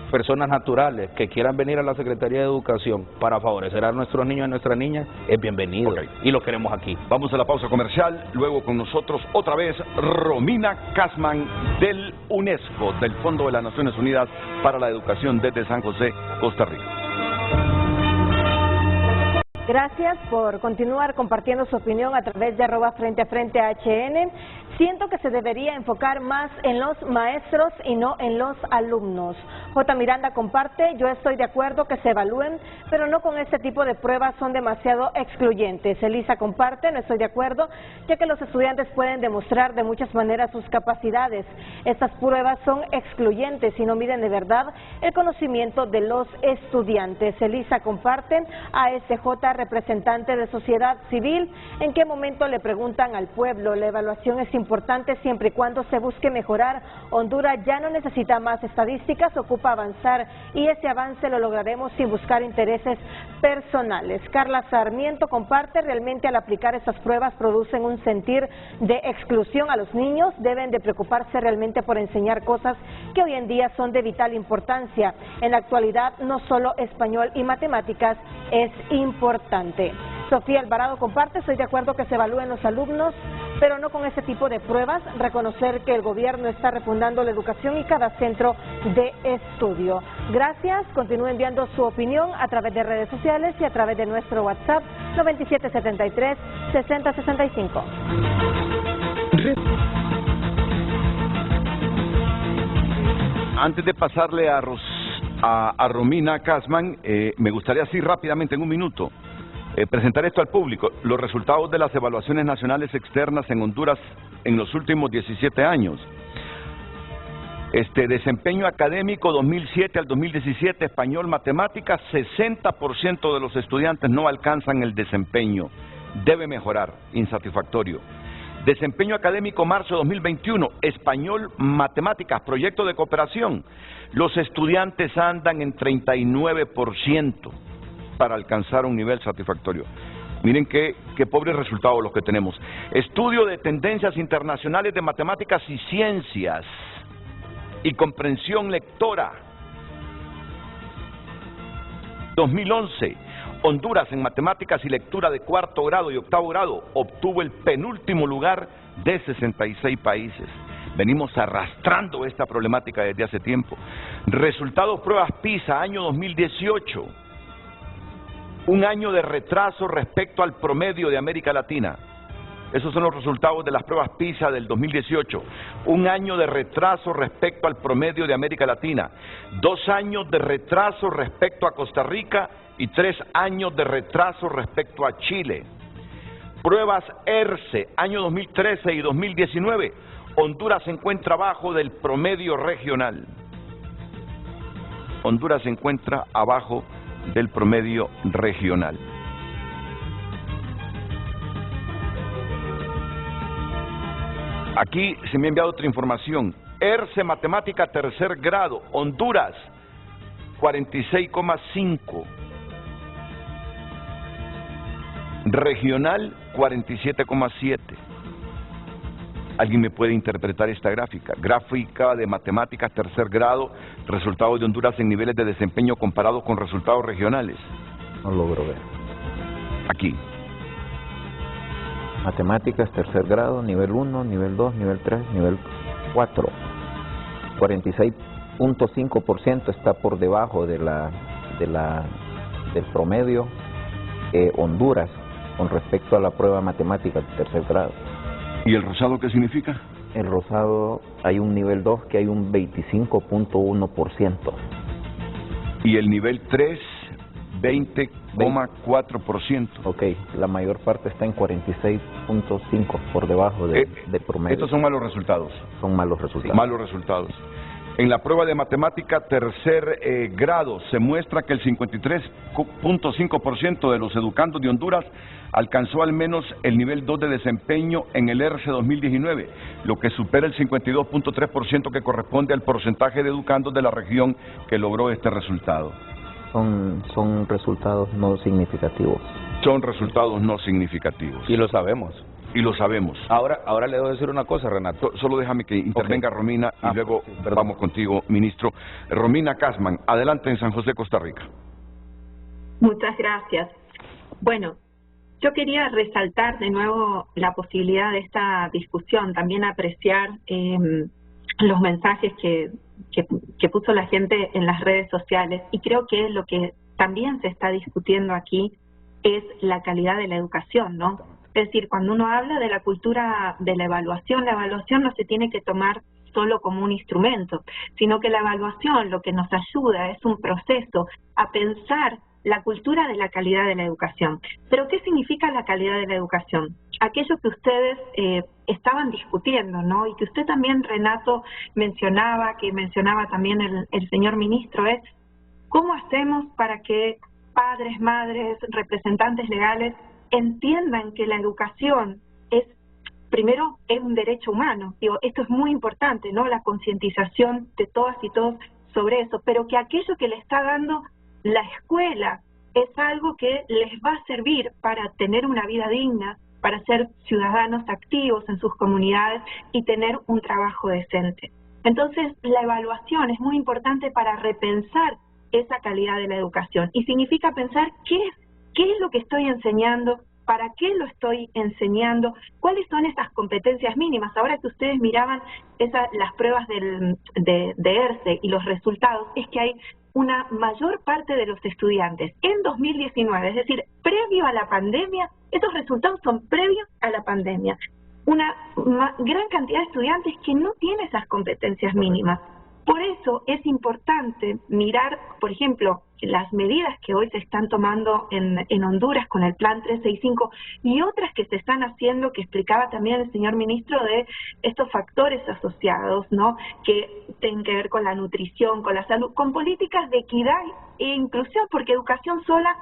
personas naturales que quieran venir a la Secretaría de Educación para favorecer a nuestros niños y nuestras niñas, es bienvenido. Okay. Y lo queremos aquí. Vamos a la pausa comercial, luego con nosotros otra vez Romina Casman del UNESCO, del Fondo de las Naciones Unidas para la Educación desde San José, Costa Rica. Gracias por continuar compartiendo su opinión a través de @FrenteAFrente@HN. Siento que se debería enfocar más en los maestros y no en los alumnos. J. Miranda comparte, yo estoy de acuerdo que se evalúen, pero no con este tipo de pruebas, son demasiado excluyentes. Elisa comparte, no estoy de acuerdo, ya que los estudiantes pueden demostrar de muchas maneras sus capacidades. Estas pruebas son excluyentes y no miden de verdad el conocimiento de los estudiantes. Elisa comparte, ASJ, representante de sociedad civil, ¿en qué momento le preguntan al pueblo? La evaluación es importante siempre y cuando se busque mejorar. Honduras ya no necesita más estadísticas, ocupa avanzar y ese avance lo lograremos sin buscar intereses personales. Carla Sarmiento comparte, realmente al aplicar estas pruebas producen un sentir de exclusión a los niños, deben de preocuparse realmente por enseñar cosas que hoy en día son de vital importancia. En la actualidad no solo español y matemáticas es importante. Sofía Alvarado comparte, estoy de acuerdo que se evalúen los alumnos, pero no con ese tipo de pruebas, reconocer que el gobierno está refundando la educación y cada centro de estudio. Gracias, continúe enviando su opinión a través de redes sociales y a través de nuestro WhatsApp 9773-6065. Antes de pasarle a Romina Casman, me gustaría así rápidamente, en un minuto, presentar esto al público, los resultados de las evaluaciones nacionales externas en Honduras en los últimos 17 años. Desempeño académico 2007 al 2017, español, matemáticas, 60% de los estudiantes no alcanzan el desempeño, debe mejorar, insatisfactorio. Desempeño académico marzo 2021, español, matemáticas, proyecto de cooperación, los estudiantes andan en 39% para alcanzar un nivel satisfactorio. Miren qué pobres resultados los que tenemos. Estudio de tendencias internacionales de matemáticas y ciencias y comprensión lectora. 2011, Honduras en matemáticas y lectura de 4º grado y 8º grado obtuvo el penúltimo lugar de 66 países. Venimos arrastrando esta problemática desde hace tiempo. Resultados pruebas PISA, año 2018. Un año de retraso respecto al promedio de América Latina. Esos son los resultados de las pruebas PISA del 2018. Un año de retraso respecto al promedio de América Latina. 2 años de retraso respecto a Costa Rica y 3 años de retraso respecto a Chile. Pruebas ERCE, año 2013 y 2019. Honduras se encuentra abajo del promedio regional. Honduras se encuentra abajo del promedio regional. Aquí se me ha enviado otra información. ERCE Matemática 3er grado, Honduras 46,5. Regional 47,7. ¿Alguien me puede interpretar esta gráfica? Gráfica de matemáticas 3er grado, resultados de Honduras en niveles de desempeño comparados con resultados regionales. No logro ver. Aquí. Matemáticas 3er grado, nivel 1, nivel 2, nivel 3, nivel 4. 46.5% está por debajo del promedio Honduras con respecto a la prueba matemática de 3er grado. ¿Y el rosado qué significa? El rosado hay un nivel 2 que hay un 25.1%. ¿Y el nivel 3? 20,4%. Ok, la mayor parte está en 46.5 por debajo del promedio. Estos son malos resultados. Son malos resultados. Malos resultados. En la prueba de matemática 3er grado se muestra que el 53.5% de los educandos de Honduras alcanzó al menos el nivel 2 de desempeño en el ERCE 2019, lo que supera el 52.3% que corresponde al porcentaje de educandos de la región que logró este resultado. Son resultados no significativos. Son resultados no significativos. Y lo sabemos. Y lo sabemos. Ahora le debo decir una cosa, Renato. Solo déjame que intervenga Romina y luego vamos contigo, ministro. Romina Casman, adelante en San José, Costa Rica. Muchas gracias. Bueno, yo quería resaltar de nuevo la posibilidad de esta discusión, también apreciar los mensajes que puso la gente en las redes sociales, y creo que lo que también se está discutiendo aquí es la calidad de la educación, ¿no? Es decir, cuando uno habla de la cultura de la evaluación no se tiene que tomar solo como un instrumento, sino que la evaluación lo que nos ayuda es un proceso a pensar la cultura de la calidad de la educación. ¿Pero qué significa la calidad de la educación? Aquello que ustedes estaban discutiendo, ¿no? Y que usted también, Renato, mencionaba, que mencionaba también el señor ministro, es cómo hacemos para que padres, madres, representantes legales entiendan que la educación es, primero, es un derecho humano. Digo, esto es muy importante, ¿no? La concientización de todas y todos sobre eso, pero que aquello que le está dando la escuela es algo que les va a servir para tener una vida digna, para ser ciudadanos activos en sus comunidades y tener un trabajo decente. Entonces, la evaluación es muy importante para repensar esa calidad de la educación y significa pensar qué es lo que estoy enseñando, para qué lo estoy enseñando, cuáles son esas competencias mínimas. Ahora que ustedes miraban las pruebas de ERCE y los resultados, es que hay una mayor parte de los estudiantes en 2019, es decir, previo a la pandemia, esos resultados son previos a la pandemia. Una gran cantidad de estudiantes que no tiene esas competencias mínimas. Por eso es importante mirar, por ejemplo, las medidas que hoy se están tomando en Honduras con el Plan 365 y otras que se están haciendo, que explicaba también el señor ministro, de estos factores asociados, ¿no? Que tienen que ver con la nutrición, con la salud, con políticas de equidad e inclusión, porque educación sola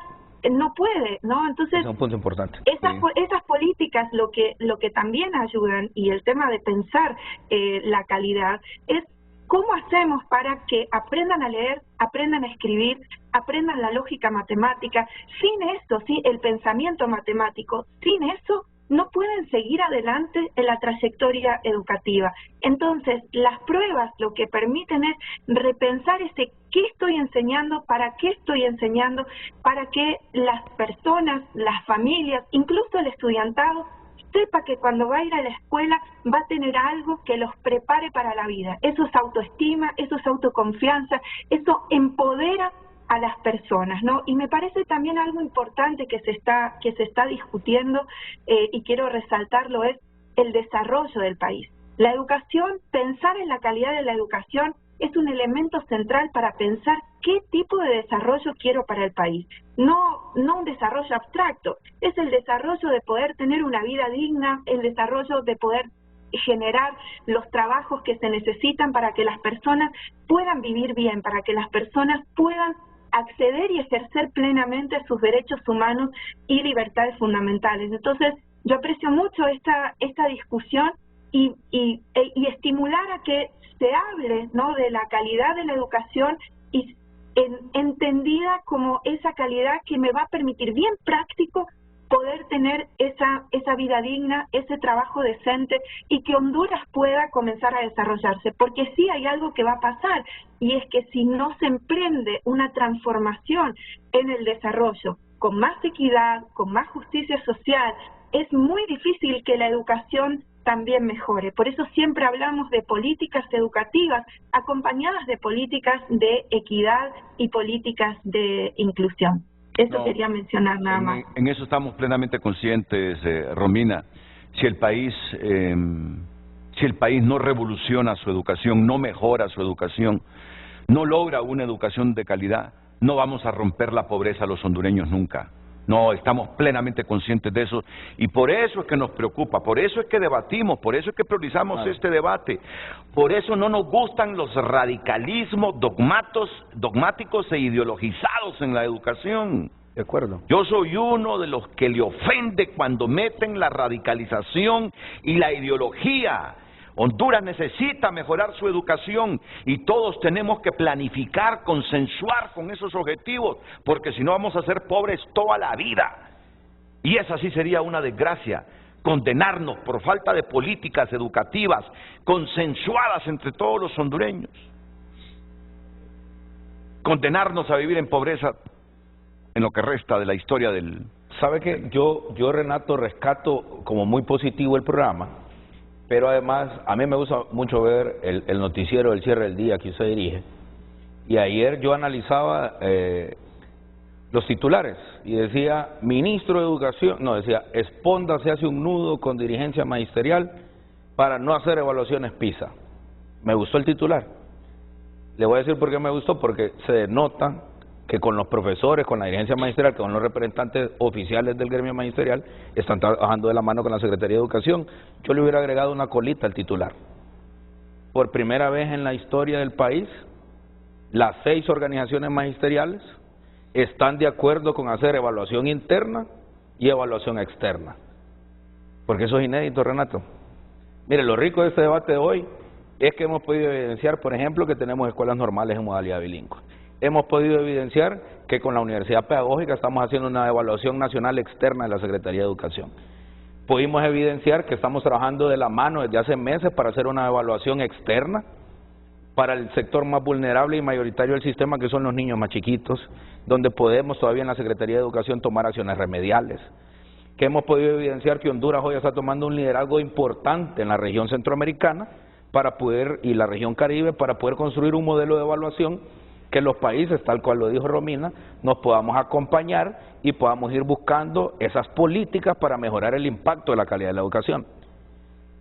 no puede, ¿no? Entonces, es un punto importante. Esas políticas lo que también ayudan, y el tema de pensar la calidad, es ¿cómo hacemos para que aprendan a leer, aprendan a escribir, aprendan la lógica matemática? Sin esto, ¿sí? El pensamiento matemático, sin eso no pueden seguir adelante en la trayectoria educativa. Entonces, las pruebas lo que permiten es repensar qué estoy enseñando, para qué estoy enseñando, para que las personas, las familias, incluso el estudiantado, sepa que cuando va a ir a la escuela va a tener algo que los prepare para la vida. Eso es autoestima, eso es autoconfianza, eso empodera a las personas, ¿no? Y me parece también algo importante que se está discutiendo y quiero resaltarlo, es el desarrollo del país. La educación, pensar en la calidad de la educación es un elemento central para pensar qué tipo de desarrollo quiero para el país. No un desarrollo abstracto, es el desarrollo de poder tener una vida digna, el desarrollo de poder generar los trabajos que se necesitan para que las personas puedan vivir bien, para que las personas puedan acceder y ejercer plenamente sus derechos humanos y libertades fundamentales. Entonces, yo aprecio mucho esta discusión y estimular a que se hable, ¿no?, de la calidad de la educación y entendida como esa calidad que me va a permitir bien práctico poder tener esa vida digna, ese trabajo decente y que Honduras pueda comenzar a desarrollarse. Porque sí hay algo que va a pasar y es que si no se emprende una transformación en el desarrollo con más equidad, con más justicia social, es muy difícil que la educación también mejore. Por eso siempre hablamos de políticas educativas acompañadas de políticas de equidad y políticas de inclusión. Eso quería mencionar nada más. En eso estamos plenamente conscientes, Romina. Si el país no revoluciona su educación, no mejora su educación, no logra una educación de calidad, no vamos a romper la pobreza a los hondureños nunca. No, estamos plenamente conscientes de eso y por eso es que nos preocupa, por eso es que debatimos, por eso es que priorizamos este debate, por eso no nos gustan los radicalismos dogmáticos e ideologizados en la educación. De acuerdo. Yo soy uno de los que le ofende cuando meten la radicalización y la ideología. Honduras necesita mejorar su educación y todos tenemos que planificar, consensuar con esos objetivos, porque si no vamos a ser pobres toda la vida. Y esa sí sería una desgracia, condenarnos por falta de políticas educativas consensuadas entre todos los hondureños. Condenarnos a vivir en pobreza en lo que resta de la historia del... ¿Sabe qué? Yo Renato, rescato como muy positivo el programa. Pero además, a mí me gusta mucho ver el noticiero del cierre del día que usted dirige. Y ayer yo analizaba los titulares, y decía, ministro de Educación, no, decía, Esponda se hace un nudo con dirigencia magisterial para no hacer evaluaciones PISA. Me gustó el titular. Le voy a decir por qué me gustó, porque se denota que con los profesores, con la dirigencia magisterial, que son los representantes oficiales del gremio magisterial, están trabajando de la mano con la Secretaría de Educación. Yo le hubiera agregado una colita al titular. Por primera vez en la historia del país, las 6 organizaciones magisteriales están de acuerdo con hacer evaluación interna y evaluación externa. Porque eso es inédito, Renato. Mire, lo rico de este debate de hoy es que hemos podido evidenciar, por ejemplo, que tenemos escuelas normales en modalidad bilingüe. Hemos podido evidenciar que con la Universidad Pedagógica estamos haciendo una evaluación nacional externa de la Secretaría de Educación. Pudimos evidenciar que estamos trabajando de la mano desde hace meses para hacer una evaluación externa para el sector más vulnerable y mayoritario del sistema, que son los niños más chiquitos, donde podemos todavía en la Secretaría de Educación tomar acciones remediales. Que hemos podido evidenciar que Honduras hoy está tomando un liderazgo importante en la región centroamericana para poder, y la región Caribe, para poder construir un modelo de evaluación que los países, tal cual lo dijo Romina, nos podamos acompañar y podamos ir buscando esas políticas para mejorar el impacto de la calidad de la educación.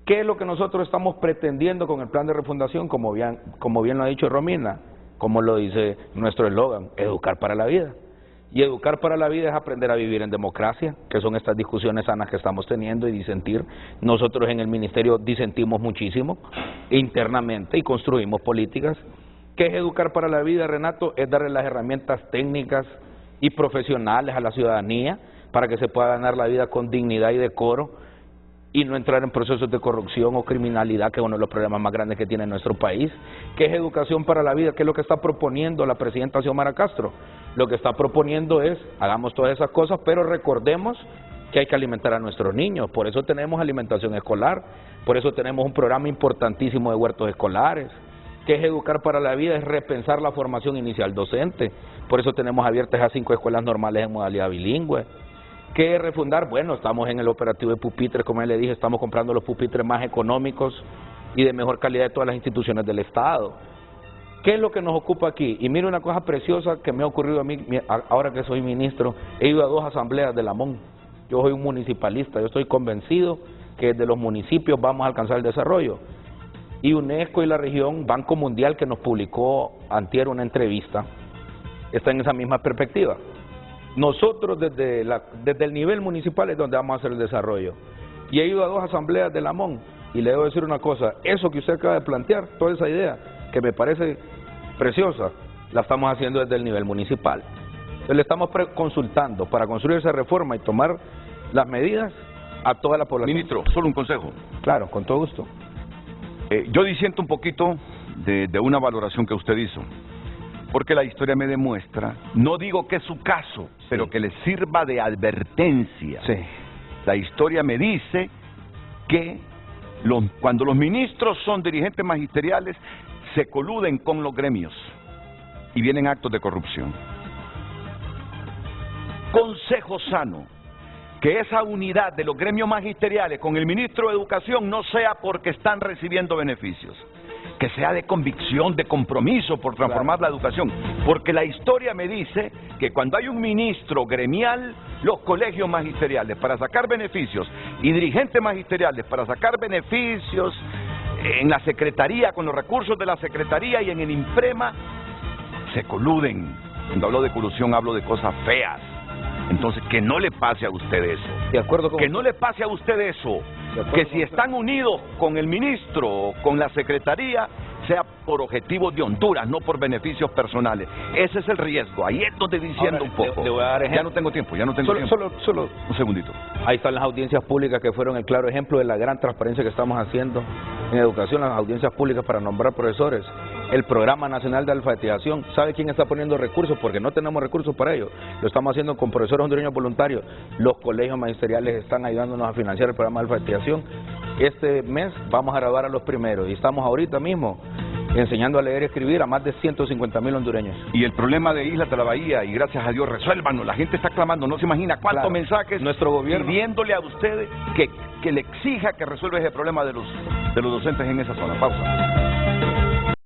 ¿Qué es lo que nosotros estamos pretendiendo con el plan de refundación? Como bien lo ha dicho Romina, como lo dice nuestro eslogan, educar para la vida. Y educar para la vida es aprender a vivir en democracia, que son estas discusiones sanas que estamos teniendo y disentir. Nosotros en el ministerio disentimos muchísimo internamente y construimos políticas. ¿Qué es educar para la vida, Renato? Es darle las herramientas técnicas y profesionales a la ciudadanía para que se pueda ganar la vida con dignidad y decoro y no entrar en procesos de corrupción o criminalidad, que es uno de los problemas más grandes que tiene nuestro país. ¿Qué es educación para la vida? ¿Qué es lo que está proponiendo la presidenta Xiomara Castro? Lo que está proponiendo es, hagamos todas esas cosas, pero recordemos que hay que alimentar a nuestros niños. Por eso tenemos alimentación escolar, por eso tenemos un programa importantísimo de huertos escolares. ¿Qué es educar para la vida? Es repensar la formación inicial docente. Por eso tenemos abiertas a 5 escuelas normales en modalidad bilingüe. ¿Qué es refundar? Bueno, estamos en el operativo de pupitres, como le dije, estamos comprando los pupitres más económicos y de mejor calidad de todas las instituciones del Estado. ¿Qué es lo que nos ocupa aquí? Y mire una cosa preciosa que me ha ocurrido a mí, ahora que soy ministro, he ido a 2 asambleas de la MON. Yo soy un municipalista, yo estoy convencido que desde los municipios vamos a alcanzar el desarrollo. Y UNESCO y la región, Banco Mundial, que nos publicó antier una entrevista, está en esa misma perspectiva. Nosotros desde el nivel municipal es donde vamos a hacer el desarrollo. Y he ido a 2 asambleas de la MON y le debo decir una cosa, eso que usted acaba de plantear, toda esa idea, que me parece preciosa, la estamos haciendo desde el nivel municipal. Entonces le estamos consultando para construir esa reforma y tomar las medidas a toda la población. Ministro, solo un consejo. Claro, con todo gusto. Yo disiento un poquito de una valoración que usted hizo, porque la historia me demuestra, no digo que es su caso, pero que le sirva de advertencia. Sí. La historia me dice que cuando los ministros son dirigentes magisteriales, se coluden con los gremios y vienen actos de corrupción. Consejo sano, que esa unidad de los gremios magisteriales con el ministro de Educación no sea porque están recibiendo beneficios, que sea de convicción, de compromiso por transformar la educación, porque la historia me dice que cuando hay un ministro gremial, los colegios magisteriales para sacar beneficios y dirigentes magisteriales para sacar beneficios en la secretaría, con los recursos de la secretaría y en el INPREMA, se coluden. Cuando hablo de colusión hablo de cosas feas. Entonces, que no le pase a usted eso. De acuerdo con... Que no le pase a usted eso. Que si están unidos con el ministro o con la secretaría, sea por objetivos de Honduras, no por beneficios personales. Ese es el riesgo. Ahí es donde diciendo un poco. Le voy a dar ejemplo. Ya no tengo tiempo, Solo un segundito. Ahí están las audiencias públicas que fueron el claro ejemplo de la gran transparencia que estamos haciendo en educación, las audiencias públicas para nombrar profesores. El Programa Nacional de Alfabetización, ¿sabe quién está poniendo recursos? Porque no tenemos recursos para ello. Lo estamos haciendo con profesores hondureños voluntarios. Los colegios magisteriales están ayudándonos a financiar el programa de alfabetización. Este mes vamos a graduar a los primeros y estamos ahorita mismo enseñando a leer y escribir a más de 150,000 hondureños. Y el problema de Islas de la Bahía, y gracias a Dios, resuélvanos. La gente está clamando, no se imagina cuántos mensajes nuestro gobierno pidiéndole a ustedes que le exija que resuelva ese problema de los docentes en esa zona. Pausa.